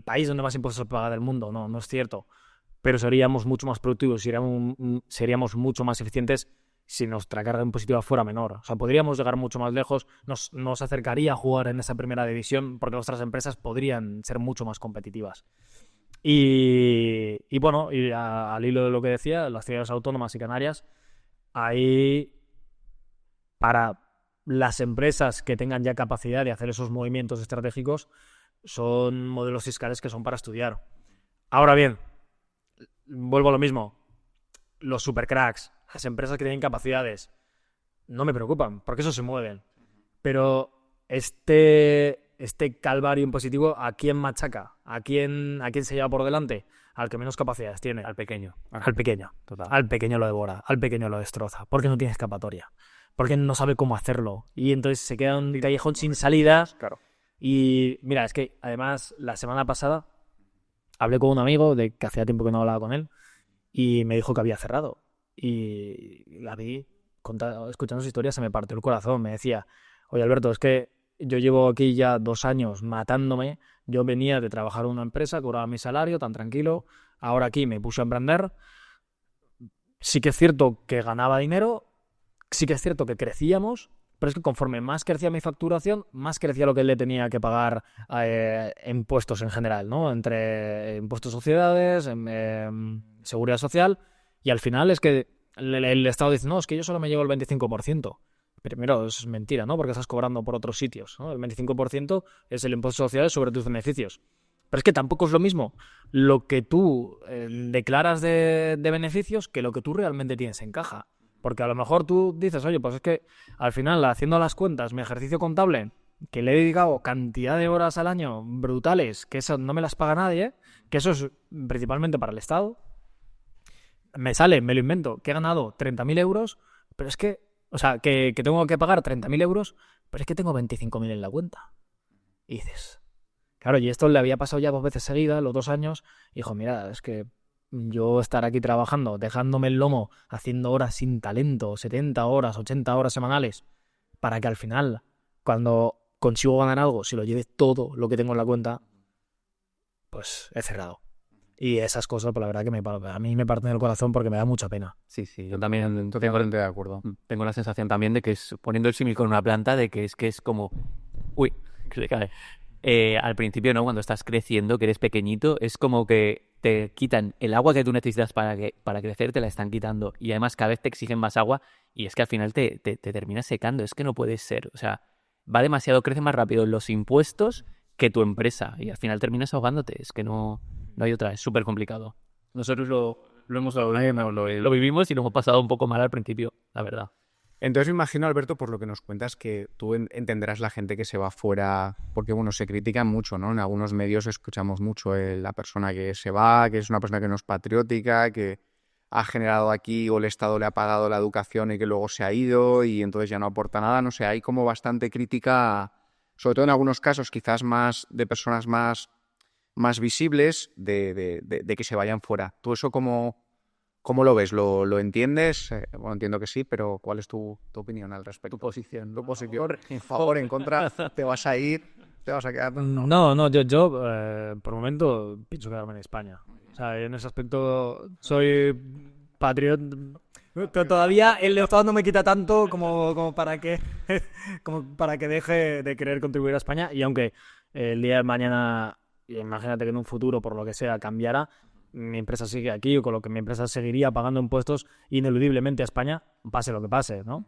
país donde más impuestos se paga del mundo, no es cierto. Pero seríamos mucho más productivos, seríamos mucho más eficientes si nuestra carga impositiva fuera menor. O sea, podríamos llegar mucho más lejos, nos acercaría a jugar en esa primera división porque nuestras empresas podrían ser mucho más competitivas. Y bueno, y al hilo de lo que decía, las ciudades autónomas y Canarias, ahí para las empresas que tengan ya capacidad de hacer esos movimientos estratégicos son modelos fiscales que son para estudiar. Ahora bien, vuelvo a lo mismo, los supercracks, las empresas que tienen capacidades, no me preocupan, porque eso se mueven. Pero este calvario impositivo, ¿a quién machaca? ¿A quién se lleva por delante? Al que menos capacidades tiene. Al pequeño. Al pequeño. Total. Al pequeño lo devora, al pequeño lo destroza, porque no tiene escapatoria, porque no sabe cómo hacerlo. Y entonces se queda en un callejón sin salida. Claro. Y mira, es que además la semana pasada hablé con un amigo que hacía tiempo que no hablaba con él y me dijo que había cerrado. Y la vi, escuchando su historia, se me partió el corazón. Me decía, oye Alberto, es que yo llevo aquí ya 2 años matándome. Yo venía de trabajar en una empresa, cobraba mi salario tan tranquilo. Ahora aquí me puse a emprender. Sí que es cierto que ganaba dinero, sí que es cierto que crecíamos, pero es que conforme más crecía mi facturación, más crecía lo que le tenía que pagar impuestos en general, ¿no? Entre impuestos de sociedades, seguridad social, y al final es que el Estado dice, no, es que yo solo me llevo el 25%. Primero, eso es mentira, ¿no? Porque estás cobrando por otros sitios, ¿no? El 25% es el impuesto de sociedades sobre tus beneficios. Pero es que tampoco es lo mismo lo que tú declaras de beneficios que lo que tú realmente tienes en caja. Porque a lo mejor tú dices, oye, pues es que al final, haciendo las cuentas, mi ejercicio contable, que le he dedicado cantidad de horas al año brutales, que eso no me las paga nadie, que eso es principalmente para el Estado, me lo invento, que he ganado 30.000 euros, pero es que, o sea, que tengo que pagar 30.000 euros, pero es que tengo 25.000 en la cuenta. Y dices, claro, y esto le había pasado ya 2 veces seguidas, los 2 años, y dijo, mira, es que yo estar aquí trabajando, dejándome el lomo, haciendo horas sin talento, 70 horas, 80 horas semanales, para que al final, cuando consigo ganar algo, si lo lleve todo lo que tengo en la cuenta, pues he cerrado. Y esas cosas, pues la verdad que a mí me parten el corazón porque me da mucha pena. Sí, yo también Totalmente de acuerdo. tengo la sensación también de que es, poniendo el símil con una planta, de que es como... Uy, que se cae. Al principio, ¿no? Cuando estás creciendo, que eres pequeñito, es como que te quitan el agua que tú necesitas para crecer, te la están quitando. Y además cada vez te exigen más agua y es que al final te terminas secando. Es que no puede ser. O sea, crece más rápido los impuestos que tu empresa y al final terminas ahogándote. Es que no hay otra. Es súper complicado. Nosotros lo hemos hablado, lo vivimos y lo hemos pasado un poco mal al principio, la verdad. Entonces me imagino, Alberto, por lo que nos cuentas, que tú entenderás la gente que se va fuera, porque bueno, se critica mucho, ¿no? En algunos medios escuchamos mucho la persona que se va, que es una persona que no es patriótica, que ha generado aquí o el Estado le ha pagado la educación y que luego se ha ido y entonces ya no aporta nada. No sé, hay como bastante crítica sobre todo en algunos casos quizás más de personas más visibles, de que se vayan fuera. ¿Tú eso cómo lo ves? ¿Lo entiendes? Bueno, entiendo que sí, pero ¿cuál es tu opinión al respecto? Tu posición. En favor, en contra, ¿te vas a ir? ¿Te vas a quedar? No, yo por el momento pienso quedarme en España. O sea, en ese aspecto soy patriota. Pero todavía el Estado no me quita tanto como para que deje de querer contribuir a España. Y aunque el día de mañana, imagínate que en un futuro, por lo que sea, cambiara, mi empresa sigue aquí, o con lo que mi empresa seguiría pagando impuestos ineludiblemente a España, pase lo que pase, ¿no?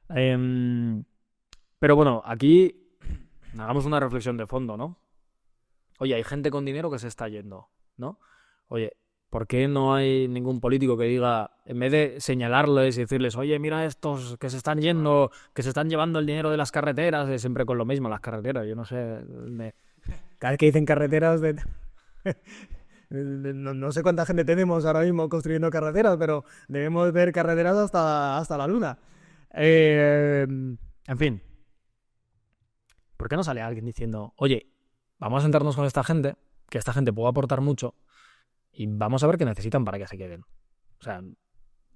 Pero bueno, aquí hagamos una reflexión de fondo, ¿no? Oye, hay gente con dinero que se está yendo, ¿no? Oye, ¿por qué no hay ningún político que diga, en vez de señalarles y decirles, oye, mira estos que se están yendo, que se están llevando el dinero de las carreteras, siempre con lo mismo, las carreteras, yo no sé, cada vez que dicen carreteras, no sé cuánta gente tenemos ahora mismo construyendo carreteras, pero debemos ver carreteras hasta la luna. En fin, ¿por qué no sale alguien diciendo, oye, vamos a sentarnos con esta gente, que esta gente puede aportar mucho, y vamos a ver qué necesitan para que se queden? O sea,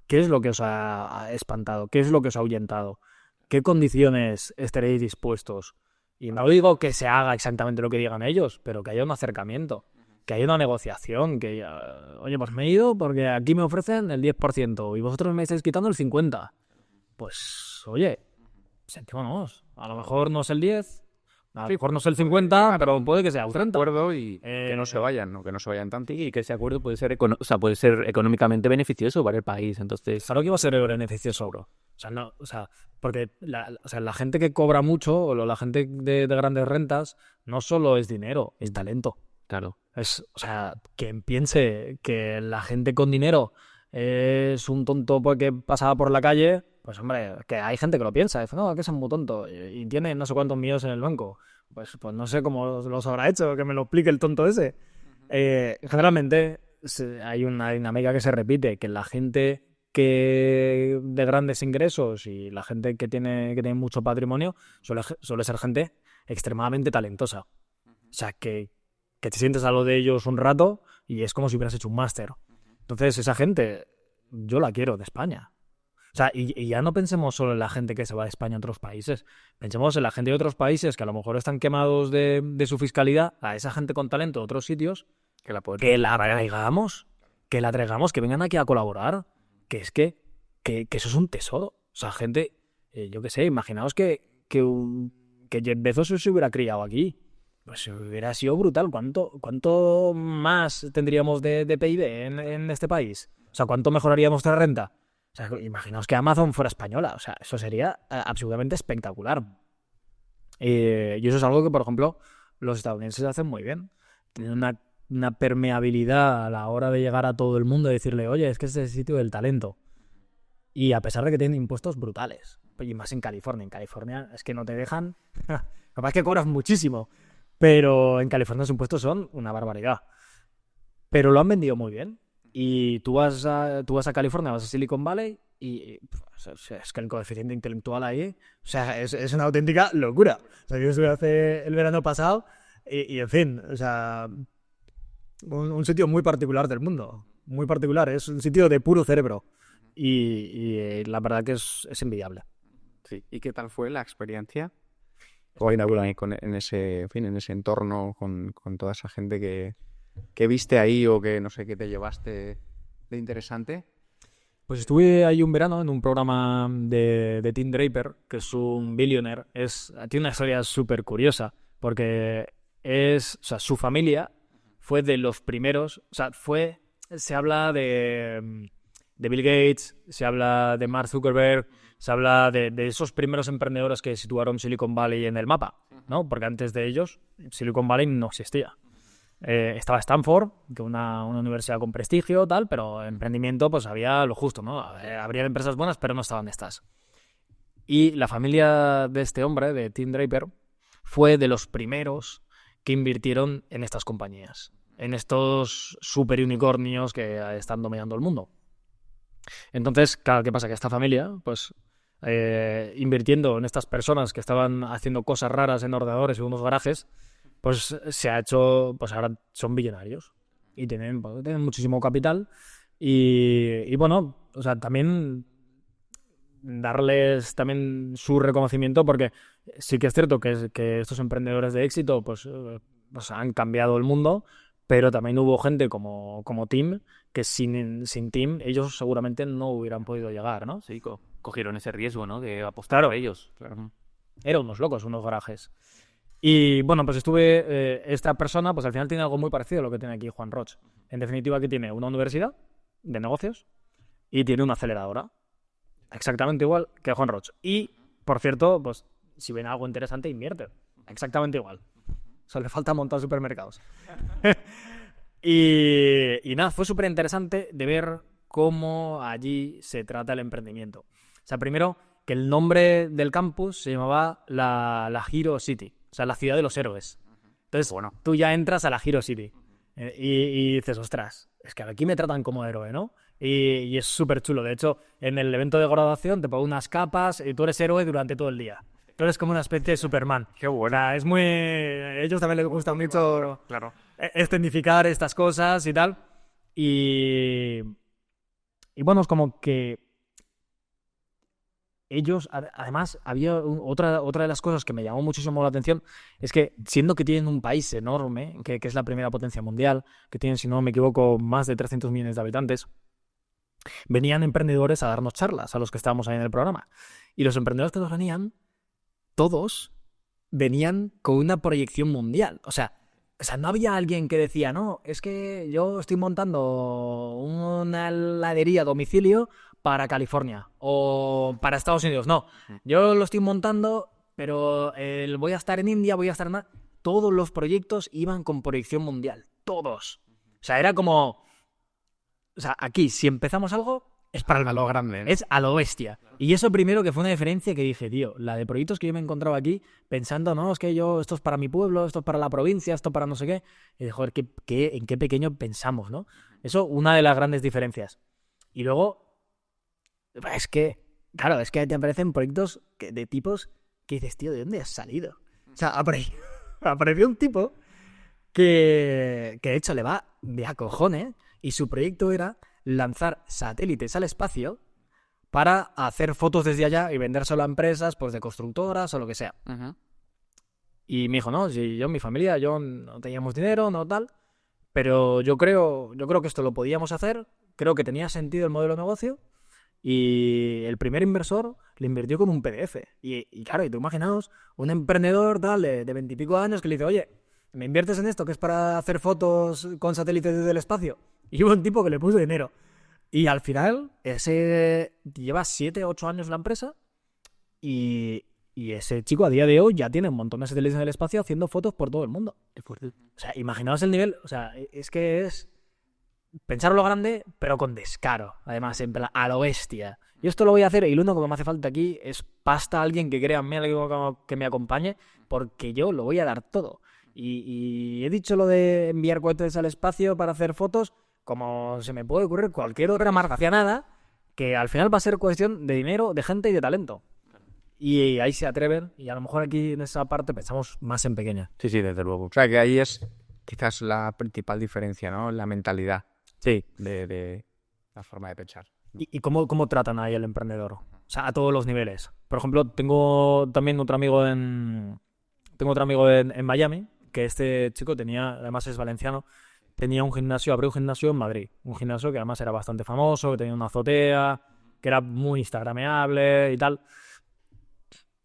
¿qué es lo que os ha espantado? ¿Qué es lo que os ha ahuyentado? ¿Qué condiciones estaréis dispuestos? Y no digo que se haga exactamente lo que digan ellos, pero que haya un acercamiento, que haya una negociación, que oye, pues me he ido porque aquí me ofrecen el 10% y vosotros me estáis quitando el 50%. Pues, oye, sentémonos. A lo mejor no es el 10%, a lo mejor no es el 50%, pero puede que sea un 30%. Acuerdo y que no se vayan, ¿no? Que no se vayan tanto. Y que ese acuerdo puede ser, puede ser económicamente beneficioso para el país. Entonces, claro que iba a ser beneficioso, bro. Porque la gente que cobra mucho, o la gente de grandes rentas, no solo es dinero, es talento. claro. Quien piense que la gente con dinero es un tonto porque pasaba por la calle, pues hombre, que hay gente que lo piensa, dice, no, que es muy tonto y tiene no sé cuántos millones en el banco. Pues no sé cómo los habrá hecho, que me lo explique el tonto ese. Generalmente hay una dinámica que se repite, que la gente que de grandes ingresos y la gente que tiene mucho patrimonio suele ser gente extremadamente talentosa. O sea, que te sientes a lo de ellos un rato y es como si hubieras hecho un máster. Entonces, esa gente, yo la quiero de España. O sea, y ya no pensemos solo en la gente que se va de España a otros países. Pensemos en la gente de otros países que a lo mejor están quemados de su fiscalidad, a esa gente con talento de otros sitios, que la traigamos, que vengan aquí a colaborar. Que es que eso es un tesoro. O sea, gente, yo qué sé, imaginaos que Jeff Bezos se hubiera criado aquí. Pues hubiera sido brutal. ¿Cuánto más tendríamos de PIB en este país? O sea, ¿cuánto mejoraría nuestra renta? O sea, imaginaos que Amazon fuera española. O sea, eso sería absolutamente espectacular. Y eso es algo que, por ejemplo, los estadounidenses hacen muy bien. Tienen una permeabilidad a la hora de llegar a todo el mundo y decirle, oye, es que este es el sitio del talento. Y a pesar de que tienen impuestos brutales. Y más en California. En California es que no te dejan... Capaz que cobras muchísimo. Pero en California los impuestos son una barbaridad. Pero lo han vendido muy bien. Y tú vas a California, vas a Silicon Valley y es que el coeficiente intelectual ahí, o sea, es una auténtica locura. O sea, yo estuve hace el verano pasado y en fin, o sea, un sitio muy particular del mundo. Muy particular, es un sitio de puro cerebro. Y la verdad que es envidiable. Sí. ¿Y qué tal fue la experiencia? O ahí en ese entorno con toda esa gente que viste ahí o que no sé qué te llevaste de interesante. Pues estuve ahí un verano en un programa de Tim Draper, que es un billionaire. Tiene una historia súper curiosa, porque su familia fue de los primeros, se habla de Bill Gates, se habla de Mark Zuckerberg, se habla de esos primeros emprendedores que situaron Silicon Valley en el mapa, ¿no? Porque antes de ellos Silicon Valley no existía. Estaba Stanford, que una universidad con prestigio, tal, pero emprendimiento pues había lo justo, ¿no? Habría empresas buenas, pero no estaban estas. Y la familia de este hombre, de Tim Draper, fue de los primeros que invirtieron en estas compañías, en estos super unicornios que están dominando el mundo. Entonces, claro, ¿qué pasa? Que esta familia, pues, invirtiendo en estas personas que estaban haciendo cosas raras en ordenadores y unos garajes, pues se ha hecho, pues ahora son billonarios y tienen muchísimo capital y bueno, o sea, también darles también su reconocimiento, porque sí que es cierto que estos emprendedores de éxito pues han cambiado el mundo, pero también hubo gente como Tim, que sin Tim ellos seguramente no hubieran podido llegar, ¿no? Sí, cogieron ese riesgo, ¿no? De apostar por ellos. Claro. Eran unos locos, unos garajes. Y bueno, pues esta persona, pues al final tiene algo muy parecido a lo que tiene aquí Juan Roch. En definitiva, que tiene una universidad de negocios y tiene una aceleradora. Exactamente igual que Juan Roch. Y, por cierto, pues si ven algo interesante, invierte. Exactamente igual. Solo le falta montar supermercados. y nada, fue súper interesante de ver cómo allí se trata el emprendimiento. O sea, primero, que el nombre del campus se llamaba la Hero City. O sea, la ciudad de los héroes. Entonces, tú ya entras a la Hero City. Y dices, ostras, es que aquí me tratan como héroe, ¿no? Y es súper chulo. De hecho, en el evento de graduación te ponen unas capas y tú eres héroe durante todo el día. Tú eres como una especie de Superman. Qué buena. Es muy... A ellos también les gusta mucho escenificar estas cosas y tal. Y bueno, es como que ellos, además, había otra de las cosas que me llamó muchísimo la atención, es que siendo que tienen un país enorme, que es la primera potencia mundial, que tienen, si no me equivoco, más de 300 millones de habitantes, venían emprendedores a darnos charlas a los que estábamos ahí en el programa. Y los emprendedores que nos venían, todos venían con una proyección mundial. O sea, no había alguien que decía, no, es que yo estoy montando una heladería a domicilio para California o para Estados Unidos. No, yo lo estoy montando, pero voy a estar en India, voy a estar en... Todos los proyectos iban con proyección mundial. Todos. O sea, era como... O sea, aquí, si empezamos algo... Es para lo grande, ¿no? Es a lo bestia. Y eso primero que fue una diferencia que dije, tío, la de proyectos que yo me encontraba aquí, pensando, no, es que esto es para mi pueblo, esto es para la provincia, esto para no sé qué. Y dije, joder, en qué pequeño pensamos, ¿no? Eso, una de las grandes diferencias. Y luego, es que, claro, es que te aparecen proyectos de tipos que dices, tío, ¿de dónde has salido? O sea, apareció un tipo que de hecho le va de a cojones y su proyecto era lanzar satélites al espacio para hacer fotos desde allá y vendérselo a empresas, pues de constructoras o lo que sea. Uh-huh. Y me dijo, no, si yo, mi familia, yo no teníamos dinero, no tal, pero yo creo que esto lo podíamos hacer, creo que tenía sentido el modelo de negocio y el primer inversor le invirtió con un PDF. Y claro, y tú imaginaos, un emprendedor tal de 20 y pico años que le dice, oye, ¿me inviertes en esto que es para hacer fotos con satélites desde el espacio? Y hubo un tipo que le puso dinero. Y al final, ese lleva 7, 8 años en la empresa y ese chico a día de hoy ya tiene un montón de satélites en el espacio haciendo fotos por todo el mundo. Qué fuerte. O sea, imaginaos el nivel. O sea, es que es pensar lo grande, pero con descaro. Además, en plan, a lo bestia. Y esto lo voy a hacer y lo único que me hace falta aquí es pasta a alguien que crea en mí, alguien que me acompañe, porque yo lo voy a dar todo. Y he dicho lo de enviar cohetes al espacio para hacer fotos, como se me puede ocurrir cualquier otra marcianada, que al final va a ser cuestión de dinero, de gente y de talento. Y ahí se atreven, y a lo mejor aquí en esa parte pensamos más en pequeña. Sí, desde luego. O sea, que ahí es quizás la principal diferencia, ¿no? La mentalidad. Sí. De la forma de pensar. ¿Y cómo tratan ahí al emprendedor? O sea, a todos los niveles. Por ejemplo, tengo también otro amigo en Miami, que este chico además es valenciano, abrió un gimnasio en Madrid. Un gimnasio que además era bastante famoso, que tenía una azotea, que era muy instagrameable y tal.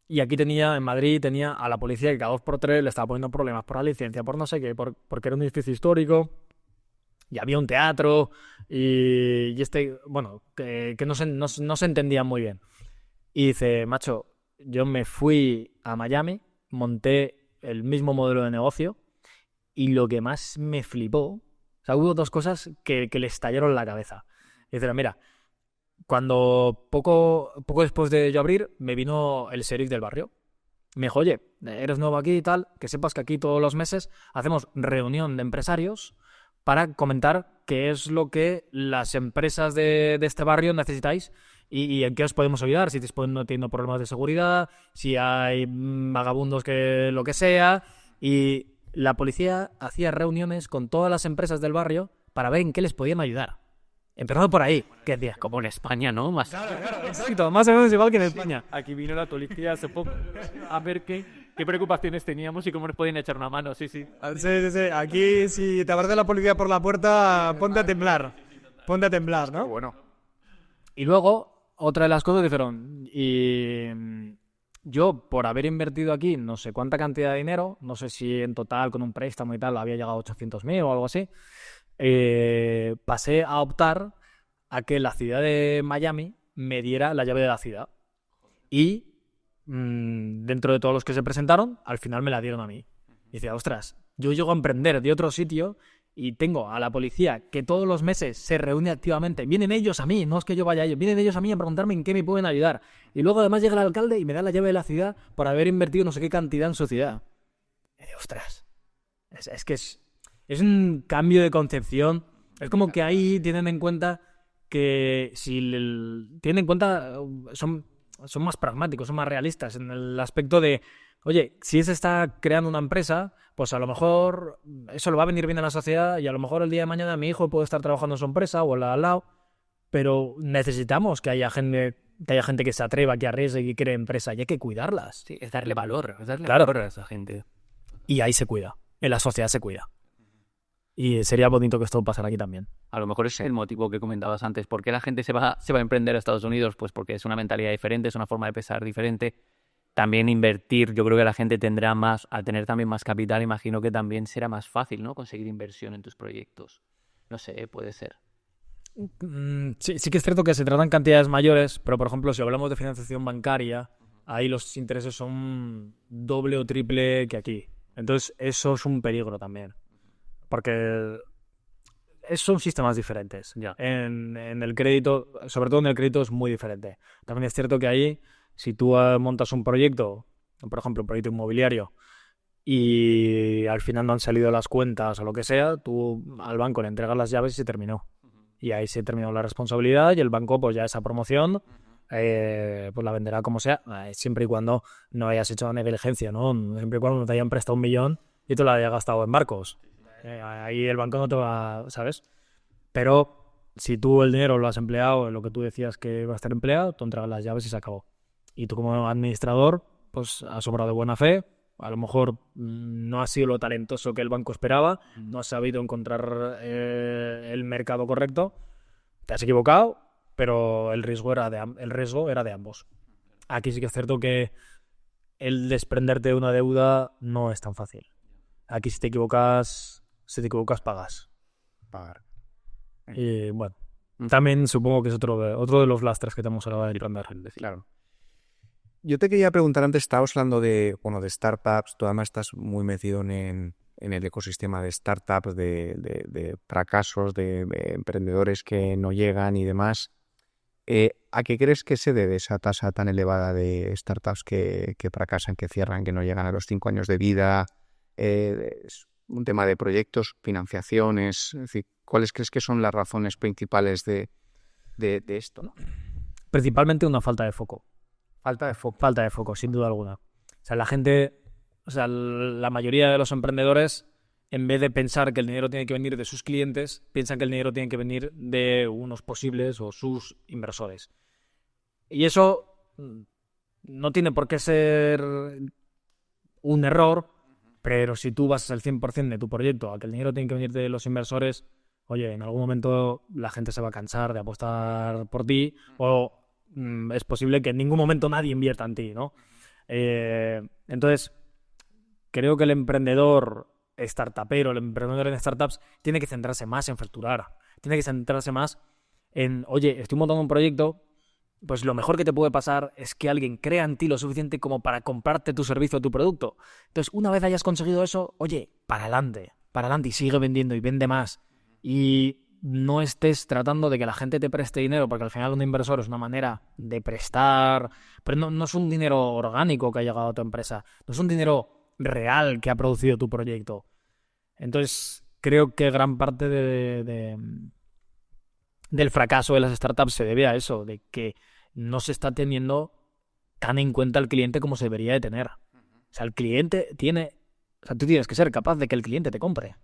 Y aquí en Madrid tenía a la policía que cada 2x3 le estaba poniendo problemas por la licencia, por no sé qué, porque era un edificio histórico. Y había un teatro y bueno, que no se entendían muy bien. Y dice, macho, yo me fui a Miami, monté el mismo modelo de negocio y lo que más me flipó, o sea, hubo dos cosas que le estallaron la cabeza. Y dice, mira, cuando poco después de yo abrir, me vino el sheriff del barrio. Me dijo, oye, eres nuevo aquí y tal, que sepas que aquí todos los meses hacemos reunión de empresarios para comentar qué es lo que las empresas de este barrio necesitáis ¿Y en qué os podemos ayudar? Si estáis teniendo problemas de seguridad, si hay vagabundos que lo que sea. Y la policía hacía reuniones con todas las empresas del barrio para ver en qué les podían ayudar. Empezando por ahí, que decía, Como en España, ¿no? Más... claro, exacto, más o menos igual que en España. Aquí vino la policía hace poco a ver qué preocupaciones teníamos y cómo nos podían echar una mano, sí. Sí. Aquí, si te aparece la policía por la puerta, ponte a temblar. Ponte a temblar, ¿no? Bueno, Y luego, otra de las cosas dijeron, yo, por haber invertido aquí no sé cuánta cantidad de dinero, no sé si en total con un préstamo y tal había llegado a 800.000 o algo así, pasé a optar a que la ciudad de Miami me diera la llave de la ciudad. Y dentro de todos los que se presentaron, al final me la dieron a mí. Y decía, ostras, yo llego a emprender de otro sitio y tengo a la policía que todos los meses se reúne activamente. Vienen ellos a mí, no es que yo vaya a ellos, vienen ellos a mí a preguntarme en qué me pueden ayudar. Y luego además llega el alcalde y me da la llave de la ciudad por haber invertido no sé qué cantidad en su ciudad. Y digo, ostras, es que es un cambio de concepción. Es como que ahí tienen en cuenta que tienen en cuenta, son más pragmáticos, son más realistas en el aspecto de, oye, si se está creando una empresa, pues a lo mejor eso le va a venir bien a la sociedad y a lo mejor el día de mañana mi hijo puede estar trabajando en su empresa o al lado, pero necesitamos que haya gente que se atreva, que arriesgue y que cree empresa y hay que cuidarlas. Sí, es darle valor, Claro. valor a esa gente. Y ahí se cuida, en la sociedad se cuida. Y sería bonito que esto pasara aquí también. A lo mejor es el motivo que comentabas antes. ¿Por qué la gente se va a emprender a Estados Unidos? Pues porque es una mentalidad diferente, es una forma de pensar diferente. También invertir, yo creo que la gente tendrá más, al tener también más capital, imagino que también será más fácil, ¿no? Conseguir inversión en tus proyectos. No sé, puede ser. Sí que es cierto que se tratan cantidades mayores, pero por ejemplo, si hablamos de financiación bancaria, ahí los intereses son doble o triple que aquí. Entonces, eso es un peligro también. Porque son sistemas diferentes. Ya. En el crédito, sobre todo en el crédito, es muy diferente. También es cierto que ahí, si tú montas un proyecto, por ejemplo, un proyecto inmobiliario, y al final no han salido las cuentas o lo que sea, tú al banco le entregas las llaves y se terminó. Y ahí se terminó la responsabilidad y el banco, pues ya esa promoción, pues la venderá como sea, siempre y cuando no hayas hecho una negligencia, ¿no? Siempre y cuando no te hayan prestado 1 millón y tú la hayas gastado en barcos. Ahí el banco no te va, ¿sabes? Pero si tú el dinero lo has empleado en lo que tú decías que va a estar empleado, tú entregas las llaves y se acabó. Y tú como administrador, pues has obrado de buena fe, a lo mejor no has sido lo talentoso que el banco esperaba, no has sabido encontrar el mercado correcto, te has equivocado, pero el riesgo era de ambos. Aquí sí que es cierto que el desprenderte de una deuda no es tan fácil. Aquí si te equivocas, pagas. pagar. Y bueno, también supongo que es otro de los lastres que tenemos a la hora de emprender. Claro. Yo te quería preguntar antes, estábamos hablando de startups, tú además estás muy metido en el ecosistema de startups, de fracasos, de emprendedores que no llegan y demás. ¿A qué crees que se debe esa tasa tan elevada de startups que fracasan, que cierran, que no llegan a los 5 años de vida? Es un tema de proyectos, financiaciones, es decir, ¿cuáles crees que son las razones principales de esto, ¿no? Principalmente una falta de foco. Falta de foco. Falta de foco, sin duda alguna. O sea, la mayoría de los emprendedores, en vez de pensar que el dinero tiene que venir de sus clientes, piensan que el dinero tiene que venir de unos posibles o sus inversores. Y eso no tiene por qué ser un error, pero si tú basas el 100% de tu proyecto a que el dinero tiene que venir de los inversores, oye, en algún momento la gente se va a cansar de apostar por ti o es posible que en ningún momento nadie invierta en ti, ¿no? Entonces, creo que el emprendedor startupero, el emprendedor en startups, tiene que centrarse más en facturar. Tiene que centrarse más en, oye, estoy montando un proyecto, pues lo mejor que te puede pasar es que alguien crea en ti lo suficiente como para comprarte tu servicio o tu producto. Entonces, una vez hayas conseguido eso, oye, para adelante y sigue vendiendo y vende más. Y no estés tratando de que la gente te preste dinero, porque al final un inversor es una manera de prestar, pero no es un dinero orgánico que ha llegado a tu empresa, no es un dinero real que ha producido tu proyecto. Entonces, creo que gran parte del fracaso de las startups se debe a eso, de que no se está teniendo tan en cuenta al cliente como se debería de tener. O sea, el cliente tiene... O sea, tú tienes que ser capaz de que el cliente te compre.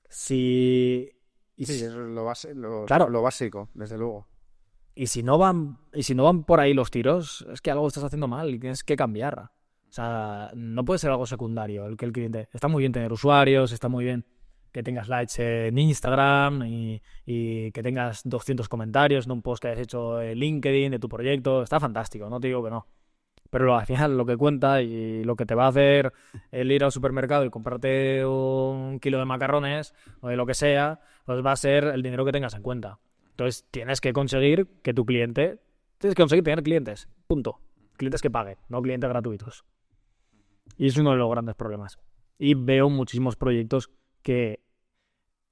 Sí, Y eso es Claro. lo básico, desde luego. si no van por ahí los tiros, es que algo estás haciendo mal y tienes que cambiar. O sea, no puede ser algo secundario el que el cliente... Está muy bien tener usuarios, está muy bien que tengas likes en Instagram y que tengas 200 comentarios en un post que hayas hecho en LinkedIn de tu proyecto. Está fantástico, no te digo que no. Pero al final lo que cuenta y lo que te va a hacer el ir al supermercado y comprarte 1 kilo de macarrones o de lo que sea, pues va a ser el dinero que tengas en cuenta. Entonces tienes que conseguir que tu cliente... Tienes que conseguir tener clientes, punto. Clientes que paguen, no clientes gratuitos. Y es uno de los grandes problemas. Y veo muchísimos proyectos que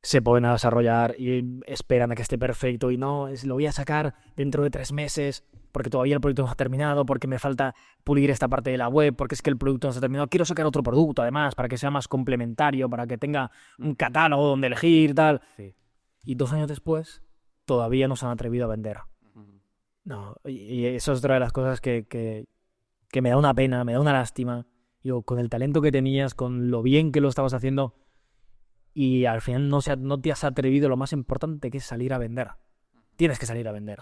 se ponen a desarrollar y esperan a que esté perfecto y no, lo voy a sacar dentro de 3 meses porque todavía el proyecto no ha terminado, porque me falta pulir esta parte de la web, porque es que el producto no se ha terminado. Quiero sacar otro producto además para que sea más complementario, para que tenga un catálogo donde elegir, tal. Sí. Y 2 años después todavía no se han atrevido a vender. No, y eso es otra de las cosas que me da una pena, me da una lástima. Digo, con el talento que tenías, con lo bien que lo estabas haciendo, y al final no te has atrevido lo más importante, que es salir a vender. Tienes que salir a vender.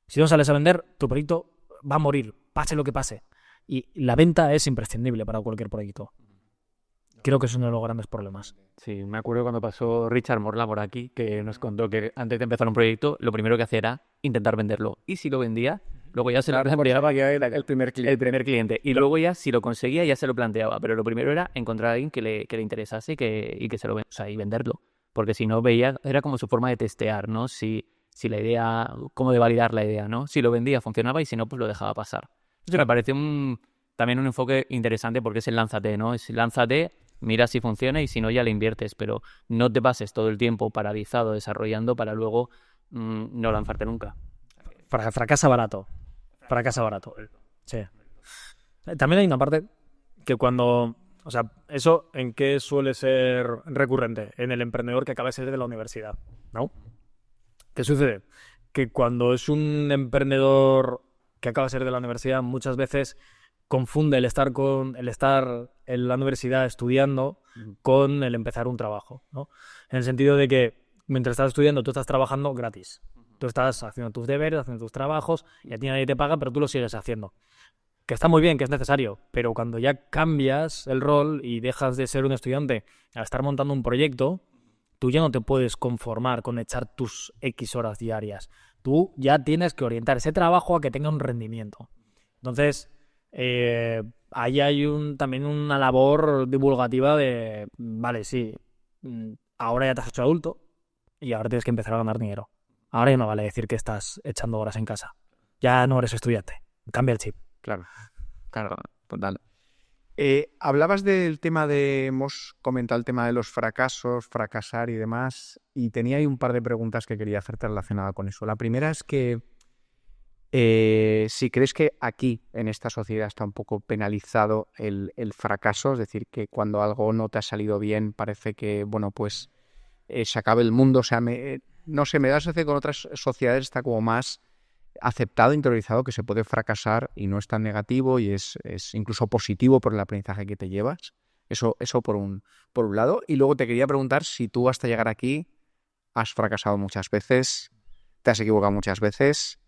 Si no sales a vender, tu proyecto va a morir, pase lo que pase. Y la venta es imprescindible para cualquier proyecto. Creo que es uno de los grandes problemas. Sí, me acuerdo cuando pasó Richard Morla por aquí, que nos contó que antes de empezar un proyecto, lo primero que hacía era intentar venderlo. Y si lo vendía, luego ya se lo planteaba El primer cliente. el primer cliente. Y luego ya, si lo conseguía, ya se lo planteaba. Pero lo primero era encontrar a alguien que le interesase y que se lo o sea, y venderlo. Porque si no veía, era como su forma de testear, ¿no? Si la idea, cómo de validar la idea, ¿no? Si lo vendía, funcionaba y si no, pues lo dejaba pasar. Eso me parece también un enfoque interesante porque es el lánzate, ¿no? Es lánzate, mira si funciona y si no, ya le inviertes. Pero no te pases todo el tiempo paralizado desarrollando para luego no lanzarte nunca. Fracasa barato. Fracasa barato. Sí. También hay una parte que cuando... O sea, ¿eso en qué suele ser recurrente? En el emprendedor que acaba de salir de la universidad, ¿no? ¿Qué sucede? Que cuando es un emprendedor que acaba de salir de la universidad, muchas veces confunde el estar en la universidad estudiando con el empezar un trabajo, ¿no? En el sentido de que mientras estás estudiando, tú estás trabajando gratis. Tú estás haciendo tus deberes, haciendo tus trabajos, y a ti nadie te paga, pero tú lo sigues haciendo. Que está muy bien, que es necesario, pero cuando ya cambias el rol y dejas de ser un estudiante a estar montando un proyecto, tú ya no te puedes conformar con echar tus X horas diarias. Tú ya tienes que orientar ese trabajo a que tenga un rendimiento. Entonces, ahí hay también una labor divulgativa de, vale, sí, ahora ya te has hecho adulto y ahora tienes que empezar a ganar dinero. Ahora ya no vale decir que estás echando horas en casa. Ya no eres estudiante. Cambia el chip. Claro, total. Hablabas del tema hemos comentado el tema de los fracasos, fracasar y demás, y tenía ahí un par de preguntas que quería hacerte relacionada con eso. La primera es que si crees que aquí, en esta sociedad, está un poco penalizado el fracaso, es decir, que cuando algo no te ha salido bien parece que, bueno, pues se acabe el mundo. O sea, no sé, me da la sensación que con otras sociedades está como más aceptado, interiorizado, que se puede fracasar y no es tan negativo y es incluso positivo por el aprendizaje que te llevas. Eso por un lado. Y luego te quería preguntar si tú hasta llegar aquí has fracasado muchas veces, te has equivocado muchas veces,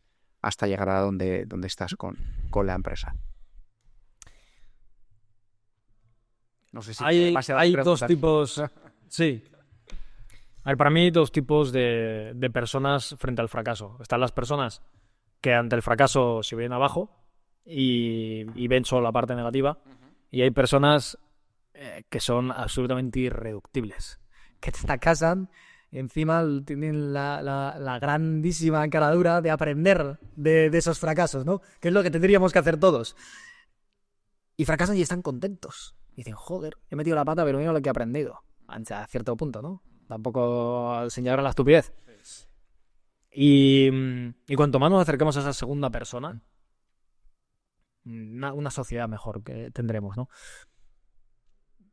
hasta llegar a donde estás con la empresa. No sé si hay dos tipos... Sí. A ver, para mí, 2 tipos de personas frente al fracaso. Están las personas que ante el fracaso se vienen abajo y ven solo la parte negativa. Y hay personas que son absolutamente irreductibles, que te fracasan y encima tienen la grandísima cara dura de aprender de esos fracasos, ¿no? Que es lo que tendríamos que hacer todos. Y fracasan y están contentos. Y dicen, joder, he metido la pata, pero mira lo que he aprendido. A cierto punto, ¿no? Tampoco señalar la estupidez. Y cuanto más nos acerquemos a esa segunda persona, una sociedad mejor que tendremos, ¿no?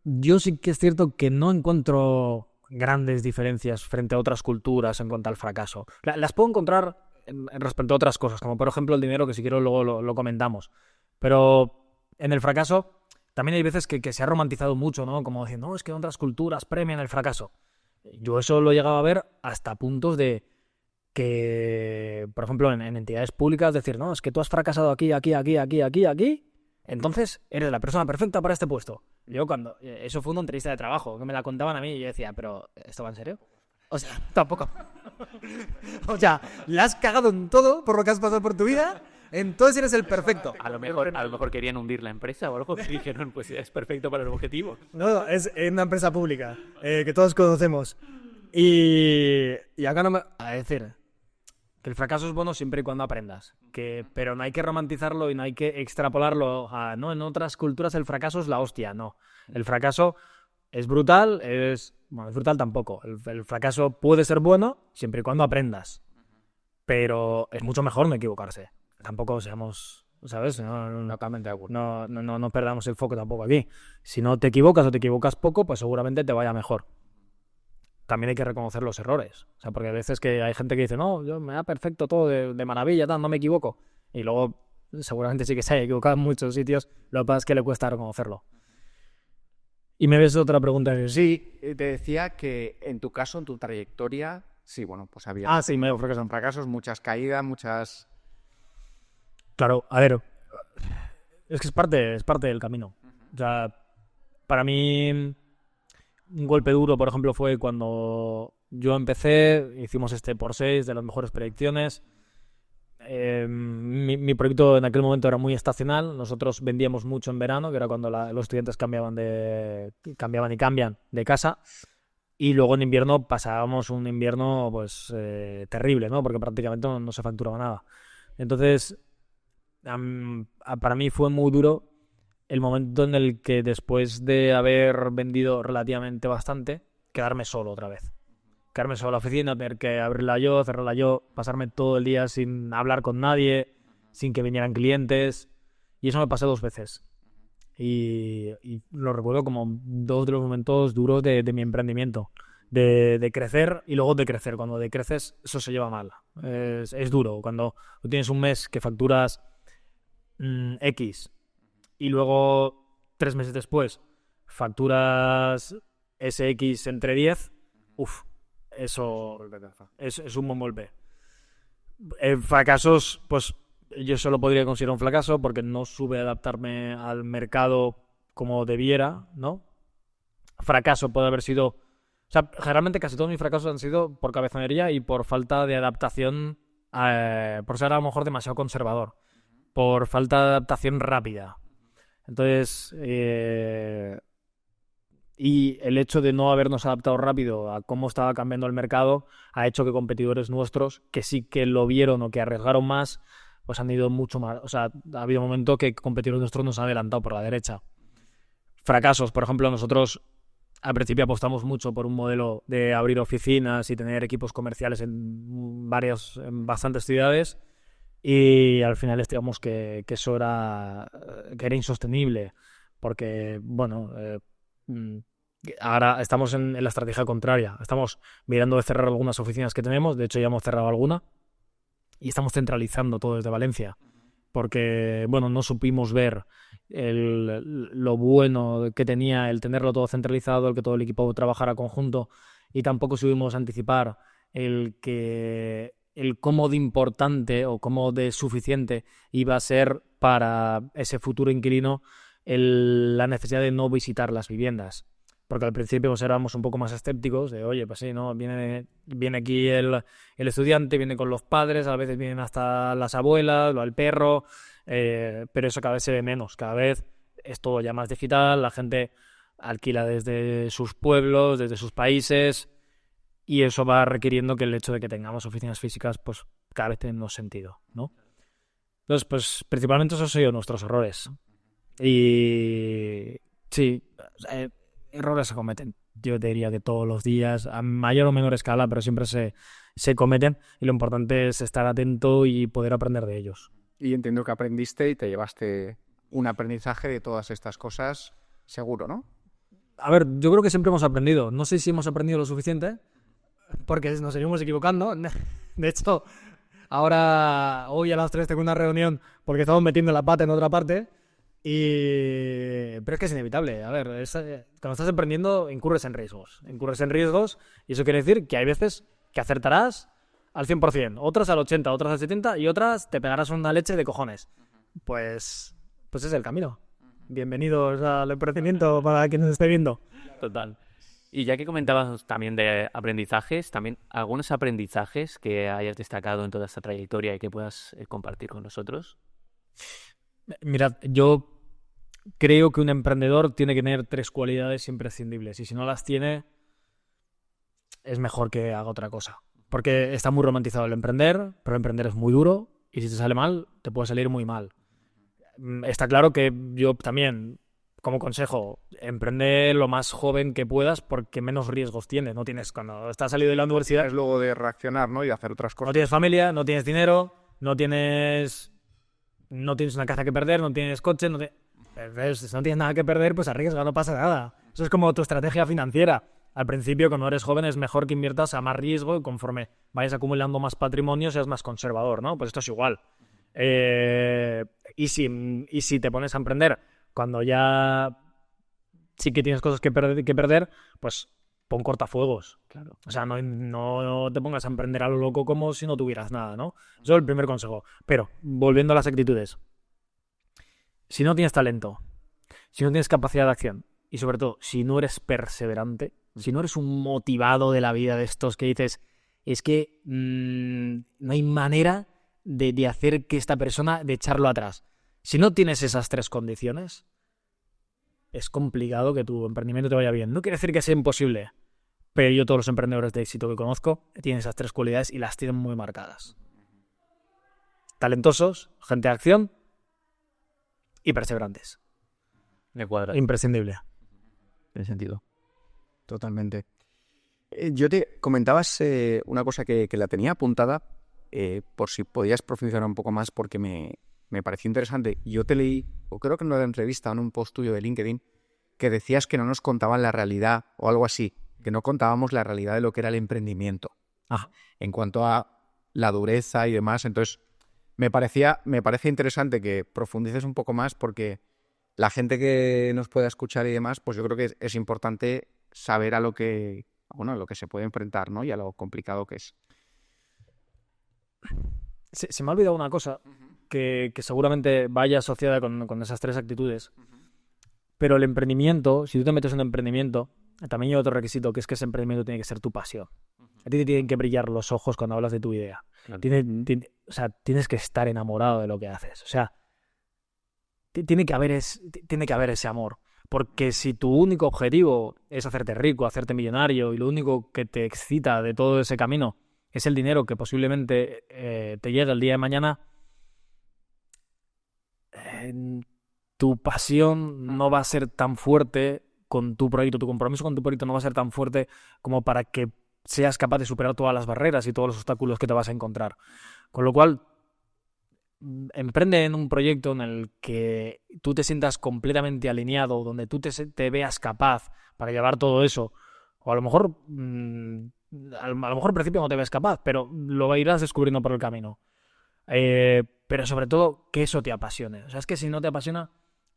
Yo sí que es cierto que no encuentro grandes diferencias frente a otras culturas en cuanto al fracaso. Las puedo encontrar respecto a otras cosas, como por ejemplo el dinero, que si quiero luego lo comentamos. Pero en el fracaso también hay veces que se ha romantizado mucho, ¿no? Como diciendo, no, es que otras culturas premian el fracaso. Yo eso lo he llegado a ver hasta puntos de que, por ejemplo, en entidades públicas, decir, no, es que tú has fracasado aquí, entonces eres la persona perfecta para este puesto. Yo eso fue una entrevista de trabajo, que me la contaban a mí y yo decía, pero ¿esto va en serio? O sea, tampoco. O sea, la has cagado en todo por lo que has pasado por tu vida, entonces eres el perfecto. A lo mejor querían hundir la empresa o algo, y dijeron, pues es perfecto para el objetivo. No, es una empresa pública, que todos conocemos. Y acá no me... A decir, que el fracaso es bueno siempre y cuando aprendas. Pero no hay que romantizarlo y no hay que extrapolarlo a... No, en otras culturas el fracaso es la hostia, no. El fracaso es brutal, bueno, es brutal tampoco. El fracaso puede ser bueno siempre y cuando aprendas. Pero es mucho mejor no equivocarse. Tampoco seamos... ¿Sabes? Totalmente de acuerdo. No perdamos el foco tampoco aquí. Si no te equivocas o te equivocas poco, pues seguramente te vaya mejor. También hay que reconocer los errores. O sea, porque a veces que hay gente que dice, no, yo me da perfecto todo de maravilla, no me equivoco. Y luego seguramente sí que se haya equivocado en muchos sitios, lo que pasa es que le cuesta reconocerlo. Y me ves otra pregunta. Sí, te decía que en tu caso, en tu trayectoria, sí, bueno, pues había sí, me ofrezco fracasos, muchas caídas, muchas... Claro, a ver, es que es parte del camino. O sea, para mí, un golpe duro, por ejemplo, fue cuando yo empecé, hicimos este por 6 de las mejores predicciones. Mi proyecto en aquel momento era muy estacional. Nosotros vendíamos mucho en verano, que era cuando los estudiantes cambian de casa. Y luego en invierno pasábamos un invierno pues terrible, ¿no? Porque prácticamente no se facturaba nada. Entonces... para mí fue muy duro el momento en el que después de haber vendido relativamente bastante, quedarme solo otra vez. Quedarme solo en la oficina, tener que abrirla yo, cerrarla yo, pasarme todo el día sin hablar con nadie, sin que vinieran clientes. Y eso me pasó 2 veces. Y lo recuerdo como 2 de los momentos duros de mi emprendimiento. De crecer y luego de crecer. Cuando decreces, eso se lleva mal. Es duro. Cuando tú tienes un mes que facturas X y luego 3 meses después facturas ese X entre 10, eso es un buen golpe. Fracasos, pues yo solo podría considerar un fracaso porque no supe adaptarme al mercado como debiera, ¿no? Fracaso puede haber sido... O sea, generalmente casi todos mis fracasos han sido por cabezonería y por falta de adaptación, por ser a lo mejor demasiado conservador. Por falta de adaptación rápida. Entonces, y el hecho de no habernos adaptado rápido a cómo estaba cambiando el mercado ha hecho que competidores nuestros, que sí que lo vieron o que arriesgaron más, pues han ido mucho más. O sea, ha habido un momento que competidores nuestros nos han adelantado por la derecha. Fracasos, por ejemplo, nosotros al principio apostamos mucho por un modelo de abrir oficinas y tener equipos comerciales en bastantes ciudades. Y al final estimamos que eso era insostenible porque, bueno, ahora estamos en la estrategia contraria. Estamos mirando de cerrar algunas oficinas que tenemos, de hecho ya hemos cerrado alguna y estamos centralizando todo desde Valencia porque, bueno, no supimos ver lo bueno que tenía el tenerlo todo centralizado, el que todo el equipo trabajara conjunto y tampoco supimos anticipar el cómo de importante o cómo de suficiente iba a ser para ese futuro inquilino la necesidad de no visitar las viviendas. Porque al principio pues, éramos un poco más escépticos de, oye, pues sí, ¿no? Viene aquí el estudiante, viene con los padres, a veces vienen hasta las abuelas, el perro, pero eso cada vez se ve menos. Cada vez es todo ya más digital, la gente alquila desde sus pueblos, desde sus países... Y eso va requiriendo que el hecho de que tengamos oficinas físicas, pues cada vez tiene menos sentido, ¿no? Entonces, pues principalmente esos han sido nuestros errores. Y sí, errores se cometen. Yo te diría que todos los días, a mayor o menor escala, pero siempre se cometen. Y lo importante es estar atento y poder aprender de ellos. Y entiendo que aprendiste y te llevaste un aprendizaje de todas estas cosas, seguro, ¿no? A ver, yo creo que siempre hemos aprendido. No sé si hemos aprendido lo suficiente, porque nos seguimos equivocando. De hecho, hoy a las 3 tengo una reunión porque estamos metiendo la pata en otra parte. Pero es que es inevitable. A ver, cuando estás emprendiendo incurres en riesgos. Y eso quiere decir que hay veces que acertarás al 100%, otras al 80%, otras al 70% y otras te pegarás una leche de cojones. Pues es el camino. Bienvenidos al emprendimiento para quien nos esté viendo. Total. Y ya que comentabas también de aprendizajes, también algunos aprendizajes que hayas destacado en toda esta trayectoria y que puedas compartir con nosotros. Mirad, yo creo que un emprendedor tiene que tener 3 cualidades imprescindibles y si no las tiene, es mejor que haga otra cosa. Porque está muy romantizado el emprender, pero el emprender es muy duro y si te sale mal, te puede salir muy mal. Está claro que yo también, como consejo, emprende lo más joven que puedas porque menos riesgos tienes. No tienes, cuando estás salido de la universidad, Es luego de reaccionar, ¿no? Y de hacer otras cosas. no tienes familia, no tienes dinero, no tienes una casa que perder, no tienes coche, si no tienes nada que perder, pues arriesga, no pasa nada. Eso es como tu estrategia financiera. Al principio, cuando eres joven, es mejor que inviertas a más riesgo y conforme vayas acumulando más patrimonio, seas más conservador, ¿no? Pues esto es igual. Y si te pones a emprender cuando ya sí que tienes cosas que perder, pues pon cortafuegos. Claro. O sea, no te pongas a emprender a lo loco como si no tuvieras nada, ¿no? Eso es el primer consejo. Pero, volviendo a las actitudes. Si no tienes talento, si no tienes capacidad de acción y sobre todo, si no eres perseverante, si no eres un motivado de la vida de estos que dices, es que no hay manera de hacer que esta persona, de echarlo atrás. Si no tienes esas 3 condiciones, es complicado que tu emprendimiento te vaya bien. No quiere decir que sea imposible, pero yo todos los emprendedores de éxito que conozco tienen esas 3 cualidades y las tienen muy marcadas. Talentosos, gente de acción y perseverantes. Me cuadra. Imprescindible. Tiene sentido. Totalmente. Yo te comentabas una cosa que la tenía apuntada por si podías profundizar un poco más porque me pareció interesante. Yo te leí, o creo que en una entrevista o en un post tuyo de LinkedIn, que decías que no nos contaban la realidad o algo así, que no contábamos la realidad de lo que era el emprendimiento. Ajá. En cuanto a la dureza y demás. Entonces, me parece interesante que profundices un poco más porque la gente que nos pueda escuchar y demás, pues yo creo que es importante saber a lo que se puede enfrentar, ¿no? Y a lo complicado que es. Se me ha olvidado una cosa que seguramente vaya asociada con esas 3 actitudes. Pero el emprendimiento, si tú te metes en un emprendimiento, también hay otro requisito, que es que ese emprendimiento tiene que ser tu pasión. A ti te tienen que brillar los ojos cuando hablas de tu idea. Claro. O sea, tienes que estar enamorado de lo que haces. O sea, tiene que haber ese amor. Porque si tu único objetivo es hacerte rico, hacerte millonario, y lo único que te excita de todo ese camino es el dinero que posiblemente te llegue el día de mañana, tu pasión no va a ser tan fuerte con tu proyecto, tu compromiso con tu proyecto no va a ser tan fuerte como para que seas capaz de superar todas las barreras y todos los obstáculos que te vas a encontrar. Con lo cual, emprende en un proyecto en el que tú te sientas completamente alineado, donde tú te veas capaz para llevar todo eso. O a lo mejor al principio no te ves capaz, pero lo irás descubriendo por el camino. Pero sobre todo, que eso te apasione. O sea, es que si no te apasiona,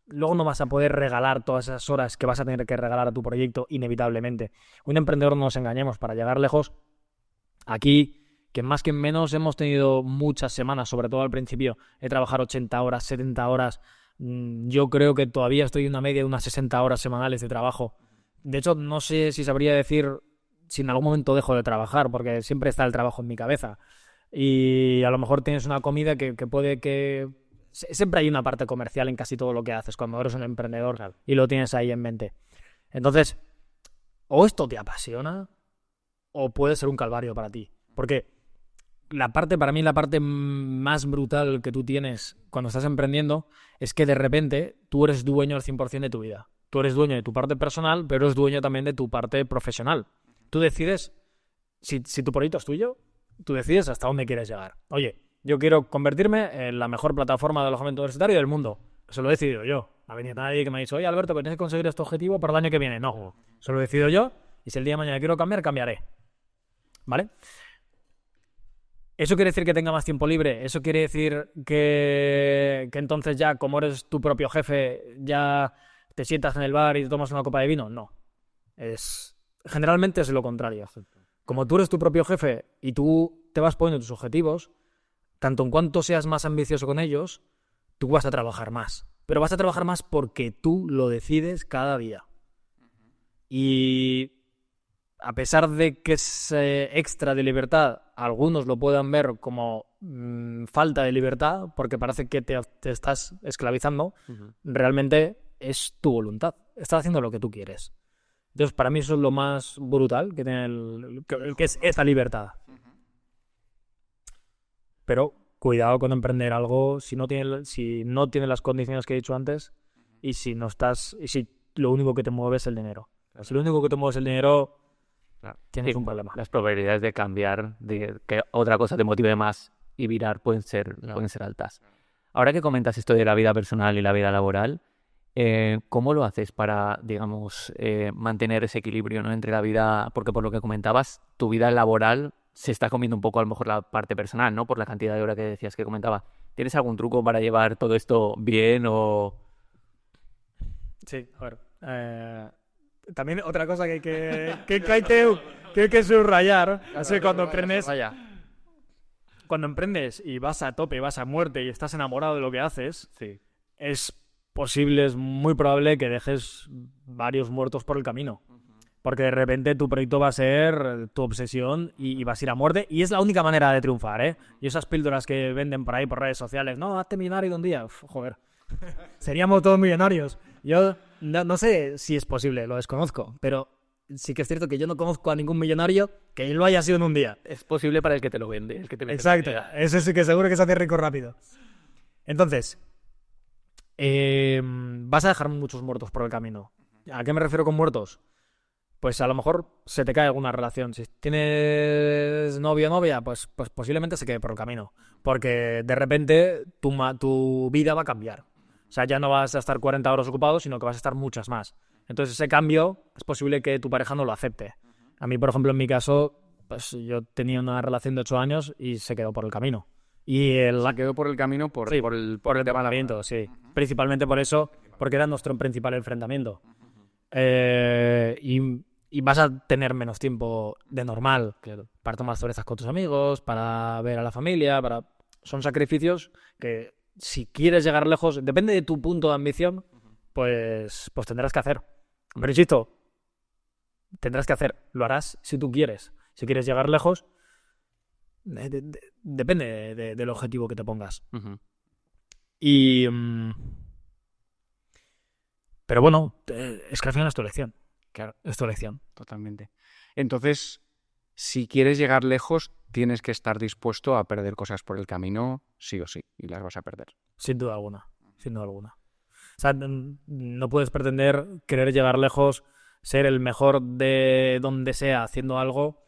luego no vas a poder regalar todas esas horas que vas a tener que regalar a tu proyecto inevitablemente. Un emprendedor, no nos engañemos, para llegar lejos, aquí, que más que menos hemos tenido muchas semanas, sobre todo al principio, de trabajar 80 horas, 70 horas. Yo creo que todavía estoy en una media de unas 60 horas semanales de trabajo. De hecho, no sé si sabría decir si en algún momento dejo de trabajar, porque siempre está el trabajo en mi cabeza. Y a lo mejor tienes una comida que puede que... Siempre hay una parte comercial en casi todo lo que haces cuando eres un emprendedor, claro, y lo tienes ahí en mente. Entonces, o esto te apasiona o puede ser un calvario para ti. Porque para mí la parte más brutal que tú tienes cuando estás emprendiendo es que de repente tú eres dueño al 100% de tu vida. Tú eres dueño de tu parte personal, pero eres dueño también de tu parte profesional. Tú decides, si tu proyecto es tuyo, tú decides hasta dónde quieres llegar. Oye, yo quiero convertirme en la mejor plataforma de alojamiento universitario del mundo. Eso lo he decidido yo. No ha venido nadie que me ha dicho, oye, Alberto, que tienes que conseguir este objetivo para el año que viene. No, eso lo he decidido yo y si el día de mañana quiero cambiar, cambiaré. ¿Vale? ¿Eso quiere decir que tenga más tiempo libre? ¿Eso quiere decir que entonces ya, como eres tu propio jefe, ya te sientas en el bar y te tomas una copa de vino? No. Generalmente es lo contrario. Como tú eres tu propio jefe y tú te vas poniendo tus objetivos, tanto en cuanto seas más ambicioso con ellos, tú vas a trabajar más. Pero vas a trabajar más porque tú lo decides cada día. Y a pesar de que ese extra de libertad, algunos lo puedan ver como falta de libertad, porque parece que te estás esclavizando, realmente es tu voluntad. Estás haciendo lo que tú quieres. Entonces, para mí eso es lo más brutal que tiene que es esa libertad. Pero cuidado con emprender algo si no tiene las condiciones que he dicho antes y si lo único que te mueve es el dinero. Claro. Si lo único que te mueve es el dinero, claro, tienes un problema. Las probabilidades de cambiar, de que otra cosa te motive más y virar pueden ser altas. Ahora que comentas esto de la vida personal y la vida laboral, ¿cómo lo haces para, digamos, mantener ese equilibrio, ¿no? Entre la vida, porque por lo que comentabas, tu vida laboral se está comiendo un poco a lo mejor la parte personal, ¿no? Por la cantidad de horas que decías que comentaba. ¿Tienes algún truco para llevar todo esto bien o...? Sí, a ver. También otra cosa que hay que subrayar, así cuando emprendes y vas a tope, vas a muerte y estás enamorado de lo que haces, sí, es muy probable que dejes varios muertos por el camino. Porque de repente tu proyecto va a ser tu obsesión y vas a ir a muerte. Y es la única manera de triunfar, ¿eh? Y esas píldoras que venden por ahí por redes sociales, no, hazte millonario de un día. Joder, seríamos todos millonarios. Yo no sé si es posible, lo desconozco, pero sí que es cierto que yo no conozco a ningún millonario que lo haya sido en un día. Es posible para el que te lo vende, el que te vende. Exacto, ese sí que seguro que se hace rico rápido. Entonces, vas a dejar muchos muertos por el camino. ¿A qué me refiero con muertos? Pues a lo mejor se te cae alguna relación. Si tienes novio o novia, pues posiblemente se quede por el camino. Porque de repente tu vida va a cambiar. O sea, ya no vas a estar 40 horas ocupado, sino que vas a estar muchas más. Entonces ese cambio es posible que tu pareja no lo acepte. A mí, por ejemplo, en mi caso, pues yo tenía una relación de 8 años y se quedó por el camino. Se quedó por el camino por el enfrentamiento, sí. Principalmente por eso, porque era nuestro principal enfrentamiento. Y vas a tener menos tiempo de normal, claro, para tomar cervezas con tus amigos, para ver a la familia, son sacrificios que si quieres llegar lejos, depende de tu punto de ambición, pues tendrás que hacer. Pero insisto, tendrás que hacer, lo harás si tú quieres. Si quieres llegar lejos, depende del objetivo que te pongas. Pero bueno, es que al final es tu elección. Claro, es tu elección. Totalmente. Entonces, si quieres llegar lejos, tienes que estar dispuesto a perder cosas por el camino, sí o sí, y las vas a perder. Sin duda alguna, sin duda alguna. O sea, no puedes pretender querer llegar lejos, ser el mejor de donde sea haciendo algo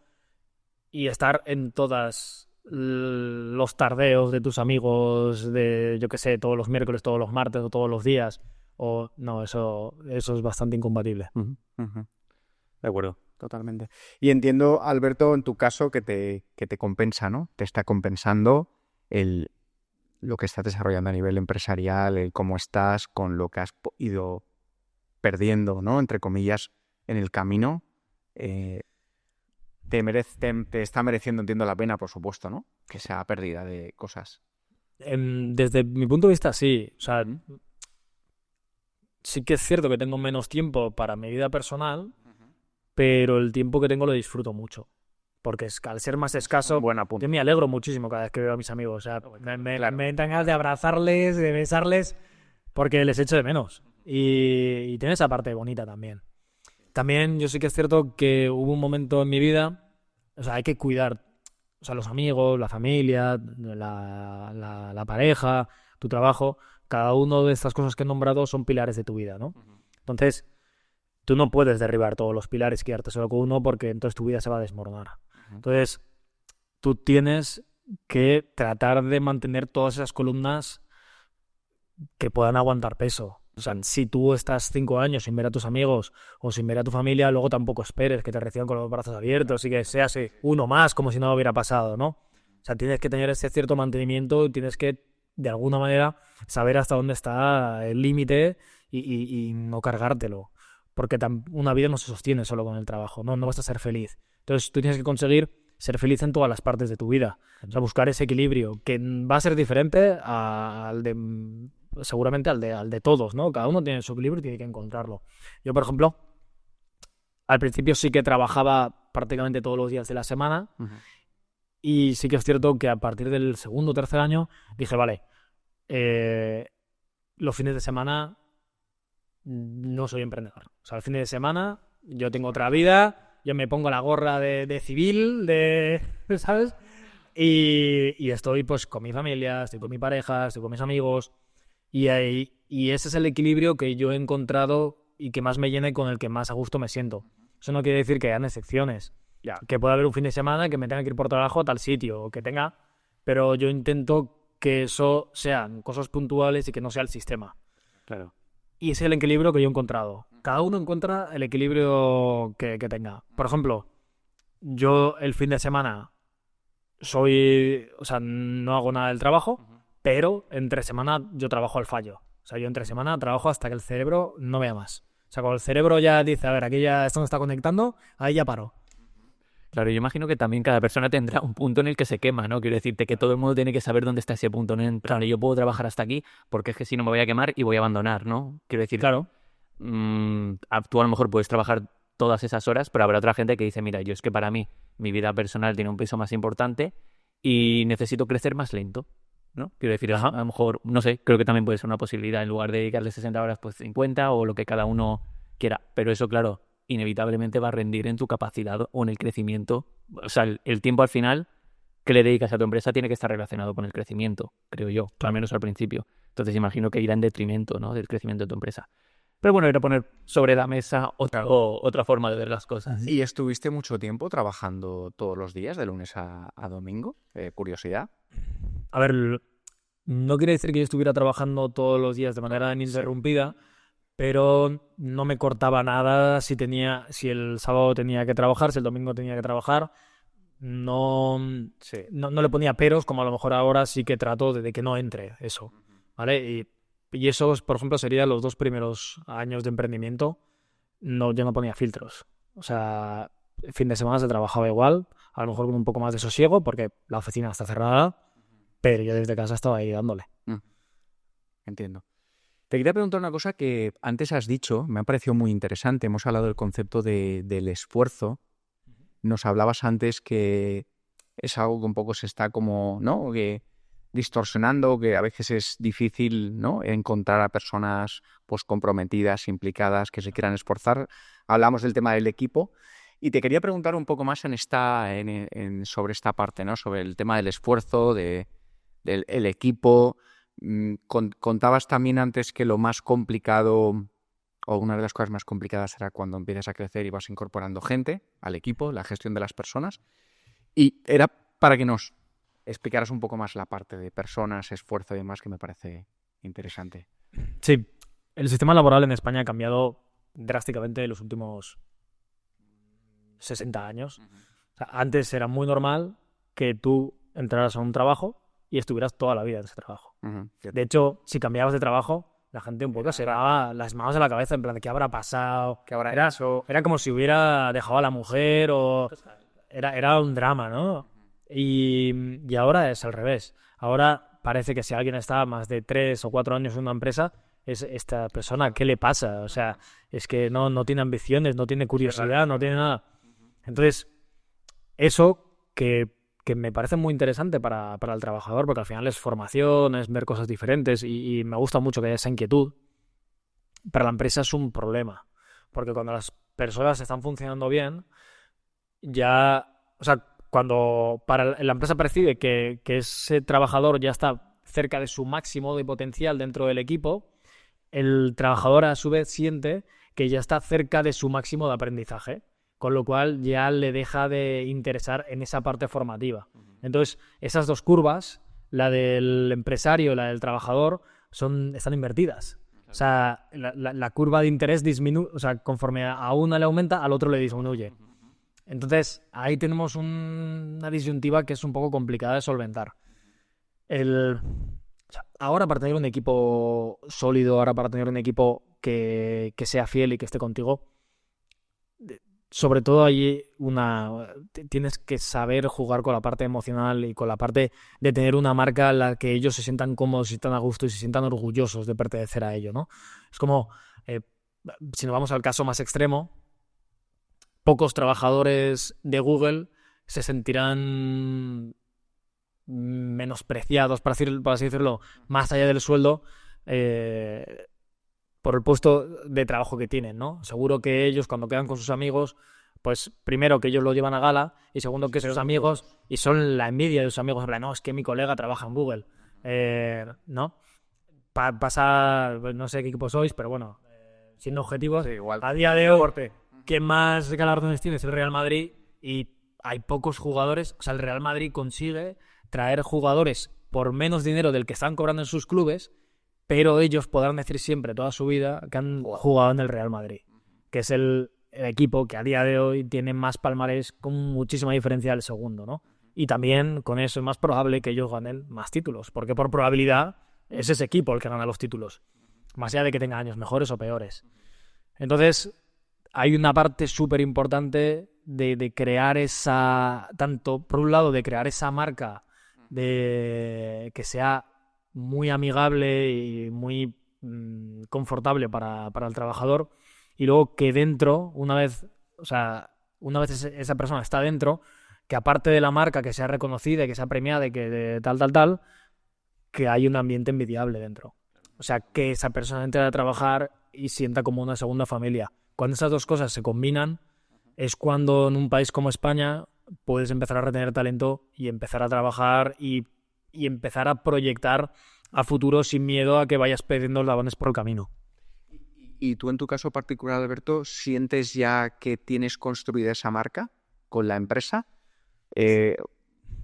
y estar en todos los tardeos de tus amigos, de, yo qué sé, todos los miércoles, todos los martes o todos los días. O no, eso es bastante incompatible. De acuerdo, totalmente. Y entiendo, Alberto, en tu caso que te compensa, ¿no? Te está compensando lo que estás desarrollando a nivel empresarial, el cómo estás con lo que has ido perdiendo, ¿no? Entre comillas, en el camino. Te está mereciendo, entiendo, la pena, por supuesto, ¿no? Que sea pérdida de cosas. Desde mi punto de vista, sí. O sea, sí que es cierto que tengo menos tiempo para mi vida personal, pero el tiempo que tengo lo disfruto mucho. Porque al ser más escaso, yo me alegro muchísimo cada vez que veo a mis amigos. O sea, me dan ganas de abrazarles, de besarles, porque les echo de menos. Y tiene esa parte bonita también. También yo sí que es cierto que hubo un momento en mi vida, o sea, hay que cuidar, o sea, los amigos, la familia, la pareja, tu trabajo. Cada una de estas cosas que he nombrado son pilares de tu vida, ¿no? Entonces, tú no puedes derribar todos los pilares y quedarte solo con uno porque entonces tu vida se va a desmoronar. Entonces, tú tienes que tratar de mantener todas esas columnas que puedan aguantar peso. O sea, si tú estás 5 años sin ver a tus amigos o sin ver a tu familia, luego tampoco esperes que te reciban con los brazos abiertos y que seas uno más como si no hubiera pasado, ¿no? O sea, tienes que tener ese cierto mantenimiento, tienes que, de alguna manera, saber hasta dónde está el límite y no cargártelo. Porque una vida no se sostiene solo con el trabajo, no vas a ser feliz. Entonces tú tienes que conseguir ser feliz en todas las partes de tu vida. O sea, buscar ese equilibrio, que va a ser diferente seguramente al de todos, ¿no? Cada uno tiene su equilibrio y tiene que encontrarlo. Yo, por ejemplo, al principio sí que trabajaba prácticamente todos los días de la semana. Y sí que es cierto que a partir del segundo o tercer año dije, vale, los fines de semana no soy emprendedor. O sea, el fin de semana yo tengo otra vida, yo me pongo la gorra de civil, ¿sabes? Y estoy pues con mi familia, estoy con mi pareja, estoy con mis amigos. Y ese es el equilibrio que yo he encontrado y que más me llena y con el que más a gusto me siento. Eso no quiere decir que hayan excepciones. Ya, que pueda haber un fin de semana que me tenga que ir por trabajo a tal sitio, o que tenga... Pero yo intento que eso sean cosas puntuales y que no sea el sistema. Claro. Y ese es el equilibrio que yo he encontrado. Cada uno encuentra el equilibrio que tenga. Por ejemplo, yo el fin de semana no hago nada del trabajo, pero entre semana yo trabajo al fallo. O sea, yo entre semana trabajo hasta que el cerebro no vea más. O sea, cuando el cerebro ya dice, a ver, aquí ya esto no está conectando, ahí ya paro. Claro, yo imagino que también cada persona tendrá un punto en el que se quema, ¿no? Quiero decirte que todo el mundo tiene que saber dónde está ese punto, ¿no? En plan, yo puedo trabajar hasta aquí porque es que si no me voy a quemar y voy a abandonar, ¿no? Quiero decir, claro. Tú a lo mejor puedes trabajar todas esas horas, pero habrá otra gente que dice, mira, yo es que para mí mi vida personal tiene un peso más importante y necesito crecer más lento, ¿no? Quiero decir, a lo mejor, no sé, creo que también puede ser una posibilidad en lugar de dedicarle 60 horas, pues 50 o lo que cada uno quiera. Pero eso, claro, inevitablemente va a rendir en tu capacidad o en el crecimiento. O sea, el tiempo al final que le dedicas a tu empresa tiene que estar relacionado con el crecimiento, creo yo, al menos al principio. Entonces imagino que irá en detrimento, ¿no?, del crecimiento de tu empresa. Pero bueno, era poner sobre la mesa otra forma de ver las cosas. ¿Y estuviste mucho tiempo trabajando todos los días, de lunes a domingo? Curiosidad. A ver, no quiere decir que yo estuviera trabajando todos los días de manera ininterrumpida, pero no me cortaba nada si el sábado tenía que trabajar, si el domingo tenía que trabajar. No le ponía peros, como a lo mejor ahora sí que trato de que no entre eso, ¿vale? Y eso, por ejemplo, serían los 2 primeros años de emprendimiento. Yo no ponía filtros. O sea, el fin de semana se trabajaba igual, a lo mejor con un poco más de sosiego, porque la oficina está cerrada, pero yo desde casa estaba ahí dándole. Entiendo. Te quería preguntar una cosa que antes has dicho, me ha parecido muy interesante. Hemos hablado del concepto del esfuerzo. Nos hablabas antes que es algo que un poco se está como, ¿no?, que distorsionando, que a veces es difícil, ¿no?, encontrar a personas pues comprometidas, implicadas, que se quieran esforzar. Hablamos del tema del equipo y te quería preguntar un poco más sobre esta parte, ¿no?, sobre el tema del esfuerzo, del equipo. Contabas también antes que lo más complicado, o una de las cosas más complicadas, era cuando empiezas a crecer y vas incorporando gente al equipo, la gestión de las personas. Y era para que nos explicaras un poco más la parte de personas, esfuerzo y demás, que me parece interesante. Sí, el sistema laboral en España ha cambiado drásticamente en los últimos 60 años. O sea, antes era muy normal que tú entraras a un trabajo y estuvieras toda la vida en ese trabajo. De hecho, si cambiabas de trabajo, la gente un poco se daba las manos en la cabeza, en plan de qué habrá pasado, qué habrá hecho. Era como si hubiera dejado a la mujer o... Era un drama, ¿no? Y ahora es al revés. Ahora parece que si alguien está más de 3 o 4 años en una empresa, es esta persona, ¿qué le pasa? O sea, es que no tiene ambiciones, no tiene curiosidad, no tiene nada. Entonces, eso que me parece muy interesante para el trabajador, porque al final es formación, es ver cosas diferentes y me gusta mucho que haya esa inquietud. Para la empresa es un problema, porque cuando las personas están funcionando bien, cuando la empresa percibe que ese trabajador ya está cerca de su máximo de potencial dentro del equipo, el trabajador a su vez siente que ya está cerca de su máximo de aprendizaje, con lo cual ya le deja de interesar en esa parte formativa. Entonces, esas 2 curvas, la del empresario y la del trabajador, están invertidas. O sea, la curva de interés disminuye, o sea, conforme a una le aumenta, al otro le disminuye. Entonces, ahí tenemos una disyuntiva que es un poco complicada de solventar. Ahora, para tener un equipo sólido, ahora para tener un equipo que sea fiel y que esté contigo, sobre todo allí tienes que saber jugar con la parte emocional y con la parte de tener una marca en la que ellos se sientan cómodos, se sientan a gusto y se sientan orgullosos de pertenecer a ello, ¿no? Es como, si nos vamos al caso más extremo, pocos trabajadores de Google se sentirán menospreciados, por así decirlo, más allá del sueldo, por el puesto de trabajo que tienen, ¿no? Seguro que ellos, cuando quedan con sus amigos, pues primero que ellos lo llevan a gala y segundo que sus amigos, y son la envidia de sus amigos, en plan, no, es que mi colega trabaja en Google, ¿no? Pasa, no sé qué equipo sois, pero bueno, siendo objetivos, Sí, igual. a día de hoy, quien más galardones tiene es el Real Madrid y hay pocos jugadores, o sea, el Real Madrid consigue traer jugadores por menos dinero del que están cobrando en sus clubes, pero ellos podrán decir siempre toda su vida que han jugado en el Real Madrid, que es el equipo que a día de hoy tiene más palmarés con muchísima diferencia del segundo, ¿no? Y también con eso es más probable que ellos ganen más títulos, porque por probabilidad es ese equipo el que gana los títulos, más allá de que tenga años mejores o peores. Entonces, hay una parte súper importante de crear tanto por un lado de crear esa marca de que sea muy amigable y muy confortable para el trabajador, y luego que dentro, una vez esa persona está dentro, que aparte de la marca que sea reconocida y que sea premiada y que de tal, que hay un ambiente envidiable dentro. O sea, que esa persona entre a trabajar y sienta como una segunda familia. Cuando esas dos cosas se combinan, es cuando en un país como España puedes empezar a retener talento y empezar a trabajar y empezar a proyectar a futuro sin miedo a que vayas perdiendo eslabones por el camino. Y tú, en tu caso particular, Alberto, ¿sientes ya que tienes construida esa marca con la empresa?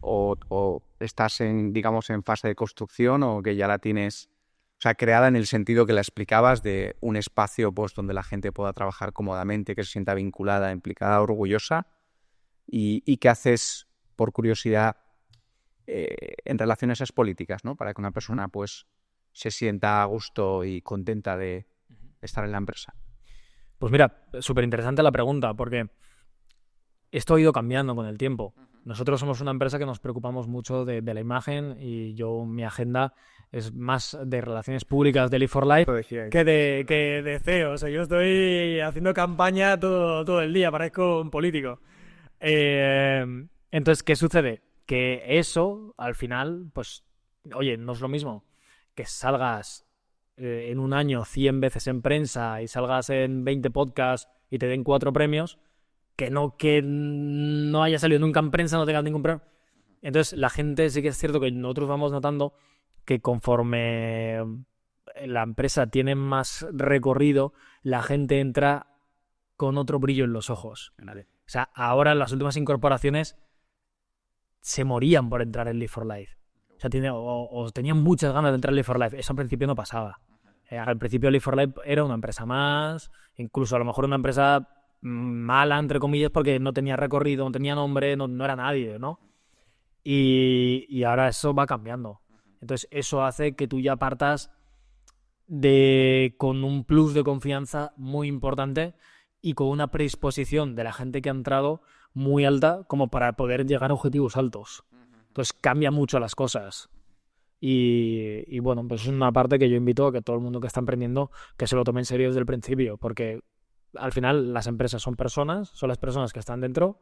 ¿O estás digamos, en fase de construcción, o que ya la tienes, o sea, creada en el sentido que la explicabas, de un espacio pues donde la gente pueda trabajar cómodamente, que se sienta vinculada, implicada, orgullosa? ¿Y qué haces, por curiosidad, en relación a esas políticas, ¿no? Para que una persona pues se sienta a gusto y contenta de estar en la empresa? Pues mira, súper interesante la pregunta, porque esto ha ido cambiando con el tiempo. Nosotros somos una empresa que nos preocupamos mucho de la imagen, y mi agenda es más de relaciones públicas de Live4Life que de CEO. O sea, yo estoy haciendo campaña todo el día, parezco un político. Entonces, ¿qué sucede? Que eso, al final, pues, oye, no es lo mismo que salgas en un año 100 veces en prensa y salgas en 20 podcasts y te den 4 premios, que no haya salido nunca en prensa, no tengas ningún premio. Entonces, la gente, sí que es cierto que nosotros vamos notando que conforme la empresa tiene más recorrido, la gente entra con otro brillo en los ojos. O sea, ahora las últimas incorporaciones se morían por entrar en Live4Life. O sea, tenían muchas ganas de entrar en Live4Life. Eso al principio no pasaba. Al principio Live4Life era una empresa más, incluso a lo mejor una empresa mala, entre comillas, porque no tenía recorrido, no tenía nombre, no era nadie, ¿no? Y ahora eso va cambiando. Entonces eso hace que tú ya partas con un plus de confianza muy importante y con una predisposición de la gente que ha entrado muy alta como para poder llegar a objetivos altos. Entonces cambia mucho las cosas. Y bueno, pues es una parte que yo invito a que todo el mundo que está emprendiendo que se lo tome en serio desde el principio, porque al final las empresas son las personas que están dentro,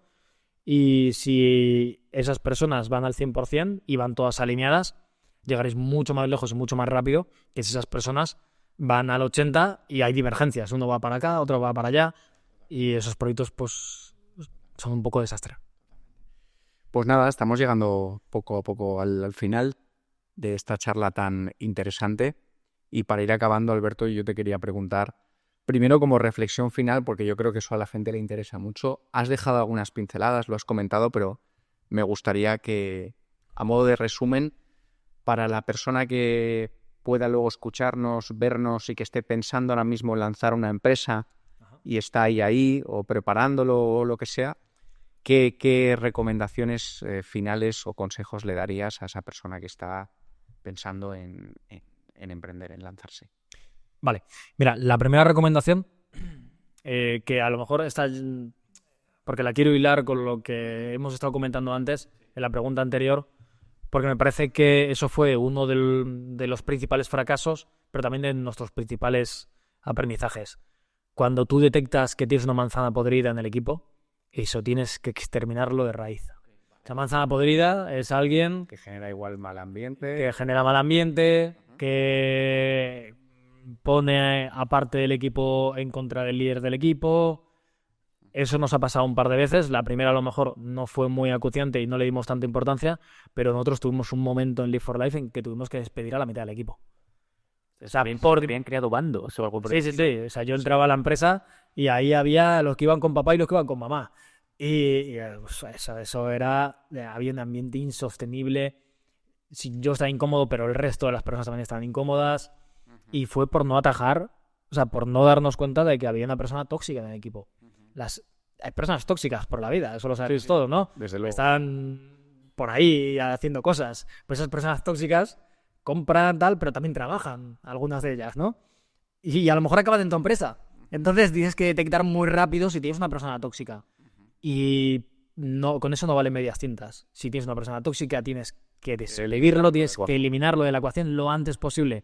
y si esas personas van al 100% y van todas alineadas, llegaréis mucho más lejos y mucho más rápido que si esas personas van al 80% y hay divergencias. Uno va para acá, otro va para allá, y esos proyectos pues son un poco desastre. Pues nada, estamos llegando poco a poco al final de esta charla tan interesante, y para ir acabando, Alberto, yo te quería preguntar, primero como reflexión final, porque yo creo que eso a la gente le interesa mucho. Has dejado algunas pinceladas, lo has comentado, pero me gustaría que, a modo de resumen, para la persona que pueda luego escucharnos, vernos y que esté pensando ahora mismo en lanzar una empresa y está ahí o preparándolo o lo que sea, ¿qué recomendaciones finales o consejos le darías a esa persona que está pensando en emprender, en lanzarse? Vale, mira, la primera recomendación, que a lo mejor está, porque la quiero hilar con lo que hemos estado comentando antes, en la pregunta anterior, porque me parece que eso fue uno de los principales fracasos, pero también de nuestros principales aprendizajes. Cuando tú detectas que tienes una manzana podrida en el equipo, eso tienes que exterminarlo de raíz. Esa manzana podrida es alguien Que genera igual mal ambiente. que genera mal ambiente, que pone a parte del equipo en contra del líder del equipo. Eso nos ha pasado un par de veces. La primera a lo mejor no fue muy acuciante y no le dimos tanta importancia, pero nosotros tuvimos un momento en Live for Life en que tuvimos que despedir a la mitad del equipo. O sea, porque habían creado bandos o algo por Sí. O sea, yo entraba a la empresa y ahí había los que iban con papá y los que iban con mamá. Y pues, eso era... Había un ambiente insostenible. Sí, yo estaba incómodo, pero el resto de las personas también estaban incómodas. Y fue por no atajar, o sea, por no darnos cuenta de que había una persona tóxica en el equipo. Hay personas tóxicas por la vida, eso lo sabéis todos, ¿no? Desde luego. Están por ahí haciendo cosas. Pues esas personas tóxicas compran tal, pero también trabajan, algunas de ellas, ¿no? Y a lo mejor acaban en tu empresa. Entonces tienes que detectar muy rápido si tienes una persona tóxica. Y no, con eso no valen medias tintas. Si tienes una persona tóxica, tienes que deselevirlo, tienes que eliminarlo de la ecuación lo antes posible.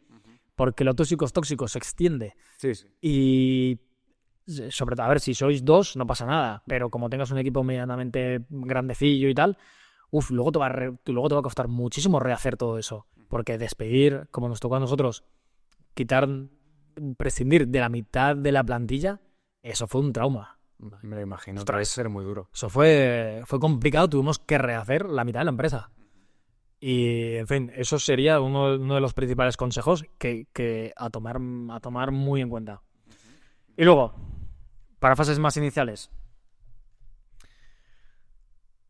Porque lo tóxico es tóxico, se extiende. Sí. Y sobre todo, a ver, si sois dos, no pasa nada. Pero como tengas un equipo medianamente grandecillo y tal, luego te va a costar muchísimo rehacer todo eso. Porque despedir, como nos tocó a nosotros, prescindir de la mitad de la plantilla, eso fue un trauma. Me lo imagino. Ostras. Debe ser muy duro. Eso fue complicado, tuvimos que rehacer la mitad de la empresa. Y, en fin, eso sería uno de los principales consejos que a tomar muy en cuenta. Y luego, para fases más iniciales.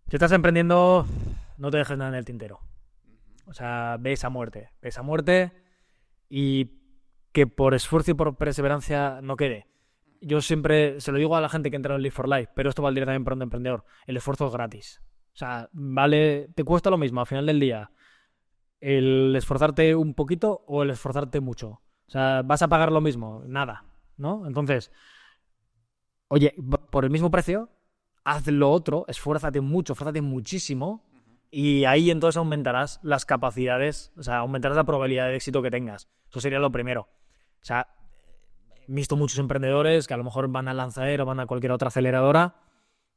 Si estás emprendiendo, no te dejes nada en el tintero. O sea, ves a muerte y que por esfuerzo y por perseverancia no quede. Yo siempre se lo digo a la gente que entra en Live for Life, pero esto valdría también para un emprendedor. El esfuerzo es gratis. O sea, te cuesta lo mismo al final del día el esforzarte un poquito o el esforzarte mucho. O sea, vas a pagar lo mismo, nada, ¿no? Entonces, oye, por el mismo precio, haz lo otro, esfuérzate mucho, esfuérzate muchísimo y ahí entonces aumentarás las capacidades, o sea, aumentarás la probabilidad de éxito que tengas. Eso sería lo primero. O sea, he visto muchos emprendedores que a lo mejor van a Lanzadera o van a cualquier otra aceleradora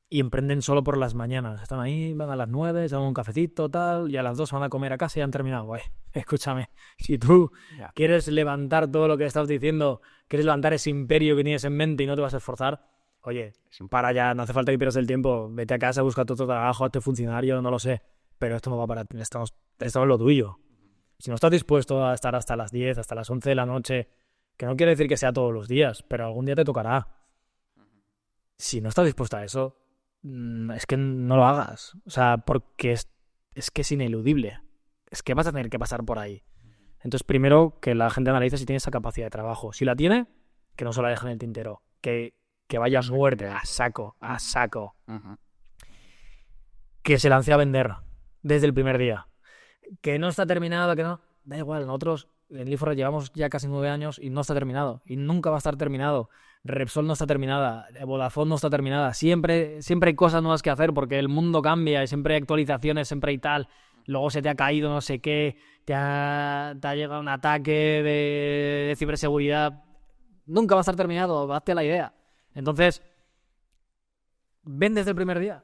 y emprenden solo por las mañanas. Están ahí, van a las 9, se dan un cafecito, tal, y a las 2 van a comer a casa y han terminado. Escúchame, si tú quieres levantar todo lo que estás diciendo, quieres levantar ese imperio que tienes en mente y no te vas a esforzar, oye, para ya, no hace falta que pierdas el tiempo, vete a casa, busca tu otro trabajo, hazte funcionario, no lo sé, pero esto no va para ti, esto es lo tuyo. Si no estás dispuesto a estar hasta las 10, hasta las 11 de la noche, que no quiere decir que sea todos los días, pero algún día te tocará. Si no estás dispuesto a eso, es que no lo hagas. O sea, porque es que es ineludible. Es que vas a tener que pasar por ahí. Entonces, primero, que la gente analice si tiene esa capacidad de trabajo. Si la tiene, que no se la deje en el tintero. Que vaya a muerte, a saco. Uh-huh. Que se lance a vender desde el primer día. Que no está terminado, que no... Da igual, nosotros en Live for Life llevamos ya casi 9 años y no está terminado. Y nunca va a estar terminado. Repsol no está terminada, Vodafone no está terminada. Siempre hay cosas nuevas que hacer porque el mundo cambia y siempre hay actualizaciones, siempre hay tal. Luego se te ha caído no sé qué, te ha llegado un ataque de ciberseguridad. Nunca va a estar terminado, hazte la idea. Entonces, ven desde el primer día.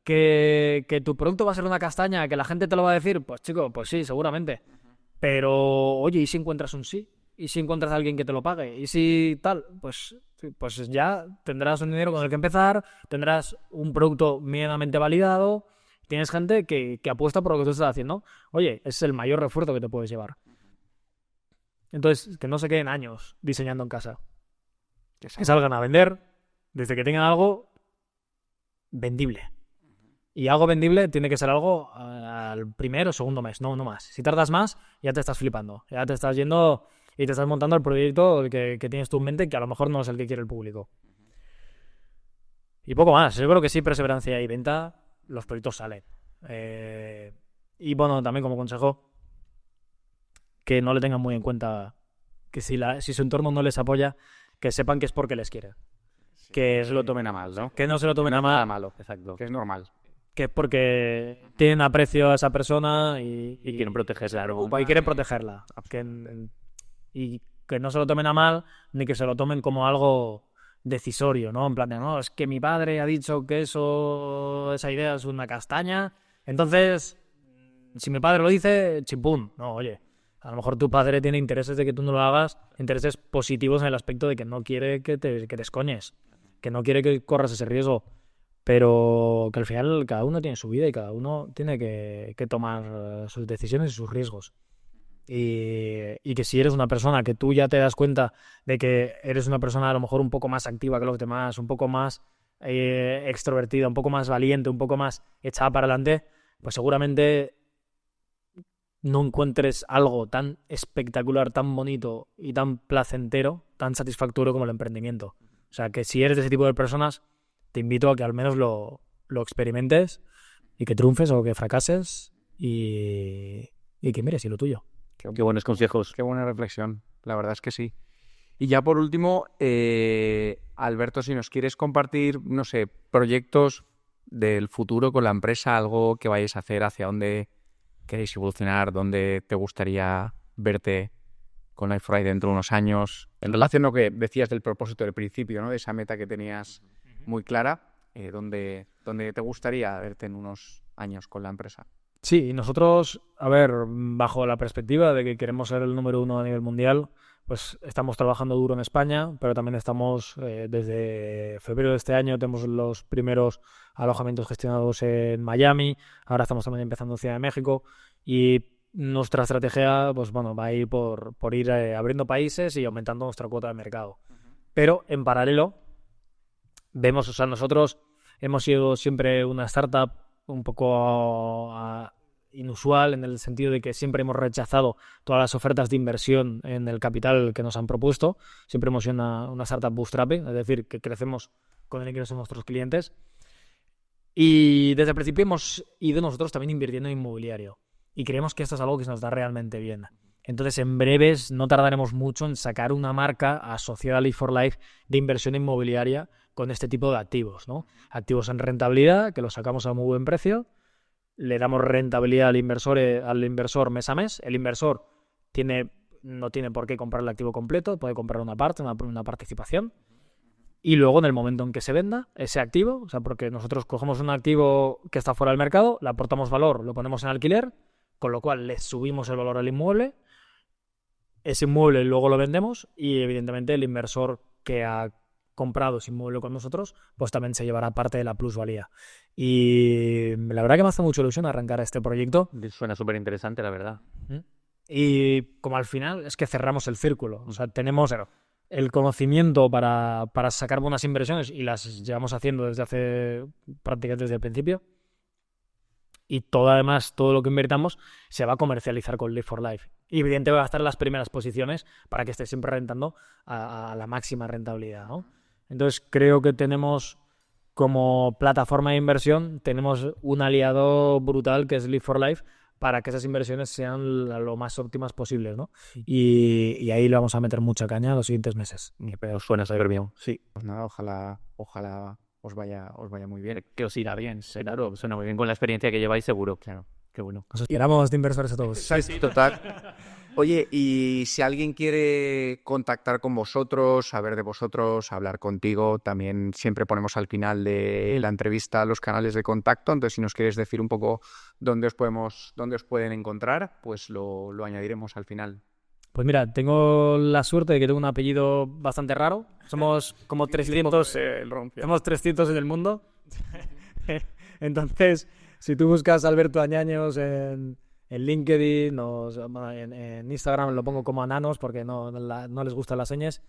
Que tu producto va a ser una castaña, que la gente te lo va a decir, pues chico, pues sí, seguramente. Pero, oye, ¿y si encuentras un sí? ¿Y si encuentras a alguien que te lo pague? ¿Y si tal? Pues ya tendrás un dinero con el que empezar, tendrás un producto medianamente validado, tienes gente que apuesta por lo que tú estás haciendo. Oye, ese es el mayor refuerzo que te puedes llevar. Entonces, que no se queden años diseñando en casa. Que salgan a vender desde que tengan algo vendible. Y algo vendible tiene que ser algo al primer o segundo mes, no más. Si tardas más, ya te estás flipando. Ya te estás yendo y te estás montando el proyecto que tienes tú en mente, que a lo mejor no es el que quiere el público. Y poco más. Yo creo que sí, perseverancia y venta, los proyectos salen. Y bueno, también como consejo, que no le tengan muy en cuenta que si su entorno no les apoya, que sepan que es porque les quiere. Que no se lo tomen a mal, ¿no? Que no se lo tomen a mal. Nada malo, Exacto. que es normal. Que es porque tienen aprecio a esa persona y quieren protegerla, ¿no? Y quieren protegerla. Y que no se lo tomen a mal, ni que se lo tomen como algo decisorio, ¿no? En plan de, no, es que mi padre ha dicho que esa idea es una castaña, entonces, si mi padre lo dice, chimpún. No, oye, a lo mejor tu padre tiene intereses de que tú no lo hagas, intereses positivos en el aspecto de que no quiere que te escoñes, que no quiere que corras ese riesgo, pero que al final cada uno tiene su vida y cada uno tiene que tomar sus decisiones y sus riesgos. Y que si eres una persona que tú ya te das cuenta de que eres una persona a lo mejor un poco más activa que los demás, un poco más extrovertida, un poco más valiente, un poco más echada para adelante, pues seguramente no encuentres algo tan espectacular, tan bonito y tan placentero, tan satisfactorio como el emprendimiento. O sea, que si eres de ese tipo de personas, te invito a que al menos lo experimentes y que triunfes o que fracases y que mires y lo tuyo. Qué buenos consejos. Qué buena reflexión, la verdad es que sí. Y ya por último, Alberto, si nos quieres compartir, no sé, proyectos del futuro con la empresa, algo que vayáis a hacer, hacia dónde queréis evolucionar, dónde te gustaría verte con Life4Life dentro de unos años, en relación a lo que decías del propósito del principio, ¿no? De esa meta que tenías muy clara, ¿dónde te gustaría verte en unos años con la empresa? Sí, y nosotros, a ver, bajo la perspectiva de que queremos ser el número 1 a nivel mundial, pues estamos trabajando duro en España, pero también estamos, desde febrero de este año, tenemos los primeros alojamientos gestionados en Miami, ahora estamos también empezando en Ciudad de México, y nuestra estrategia, pues bueno, va a ir por ir abriendo países y aumentando nuestra cuota de mercado. Pero en paralelo, vemos, o sea, nosotros hemos sido siempre una startup un poco inusual en el sentido de que siempre hemos rechazado todas las ofertas de inversión en el capital que nos han propuesto. Siempre hemos sido una startup bootstrapping, es decir, que crecemos con el ingreso de nuestros clientes. Y desde el principio hemos ido nosotros también invirtiendo en inmobiliario. Y creemos que esto es algo que se nos da realmente bien. Entonces, en breves, no tardaremos mucho en sacar una marca asociada a Live4Life de inversión inmobiliaria con este tipo de activos, ¿no? Activos en rentabilidad, que los sacamos a muy buen precio, le damos rentabilidad al inversor mes a mes. El inversor no tiene por qué comprar el activo completo, puede comprar una parte, una participación. Y luego, en el momento en que se venda ese activo, o sea, porque nosotros cogemos un activo que está fuera del mercado, le aportamos valor, lo ponemos en alquiler, con lo cual le subimos el valor al inmueble. Ese inmueble luego lo vendemos y, evidentemente, el inversor que ha comprado ese inmueble con nosotros, pues también se llevará parte de la plusvalía. Y la verdad que me hace mucha ilusión arrancar este proyecto. Suena súper interesante, la verdad. Y como al final es que cerramos el círculo. O sea, tenemos el conocimiento para sacar buenas inversiones y las llevamos haciendo prácticamente desde el principio. Y todo lo que invirtamos se va a comercializar con Live4Life. Y evidentemente va a estar en las primeras posiciones para que esté siempre rentando a la máxima rentabilidad, ¿no? Entonces creo que tenemos como plataforma de inversión, tenemos un aliado brutal que es Live4Life para que esas inversiones sean lo más óptimas posibles, ¿no? Y ahí le vamos a meter mucha caña los siguientes meses. Pero suena súper bien. Sí. Pues nada, ojalá os vaya muy bien. Que os irá bien, claro, suena muy bien con la experiencia que lleváis, seguro. Claro, qué bueno. Nos esperamos de inversores a todos. Sí, total. Oye, y si alguien quiere contactar con vosotros, saber de vosotros, hablar contigo, también siempre ponemos al final de la entrevista los canales de contacto. Entonces, si nos quieres decir un poco dónde os pueden encontrar, pues lo añadiremos al final. Pues mira, tengo la suerte de que tengo un apellido bastante raro. Somos como 300, somos 300 en el mundo. Entonces, si tú buscas Alberto Añaños en LinkedIn o en Instagram, lo pongo como Ananos porque no les gustan las señas.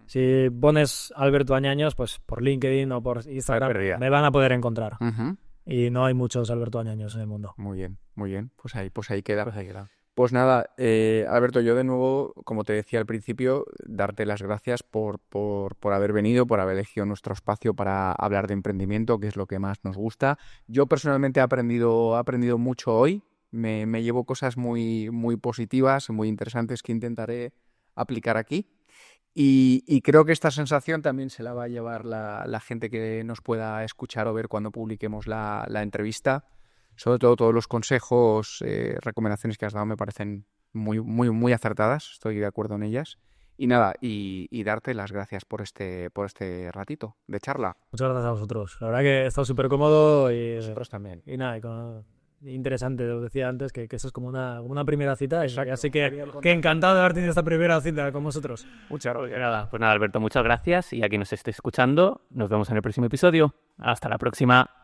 Si pones Alberto Añaños, pues por LinkedIn o por Instagram me van a poder encontrar. Y no hay muchos Alberto Añaños en el mundo. Muy bien. Pues ahí queda. Pues nada, Alberto, yo de nuevo, como te decía al principio, darte las gracias por haber venido, por haber elegido nuestro espacio para hablar de emprendimiento, que es lo que más nos gusta. Yo personalmente he aprendido mucho hoy, me llevo cosas muy, muy positivas, muy interesantes que intentaré aplicar aquí. Y creo que esta sensación también se la va a llevar la gente que nos pueda escuchar o ver cuando publiquemos la entrevista. Sobre todo todos los consejos, recomendaciones que has dado me parecen muy, muy, muy acertadas. Estoy de acuerdo en ellas. Y nada, y darte las gracias por este ratito de charla. Muchas gracias a vosotros. La verdad que he estado súper cómodo Nosotros también. y nada, interesante. Os decía antes que esto es como una primera cita. Así que encantado de haber tenido esta primera cita con vosotros. Muchas gracias. Pues nada, Alberto, muchas gracias. Y a quien nos esté escuchando, nos vemos en el próximo episodio. Hasta la próxima.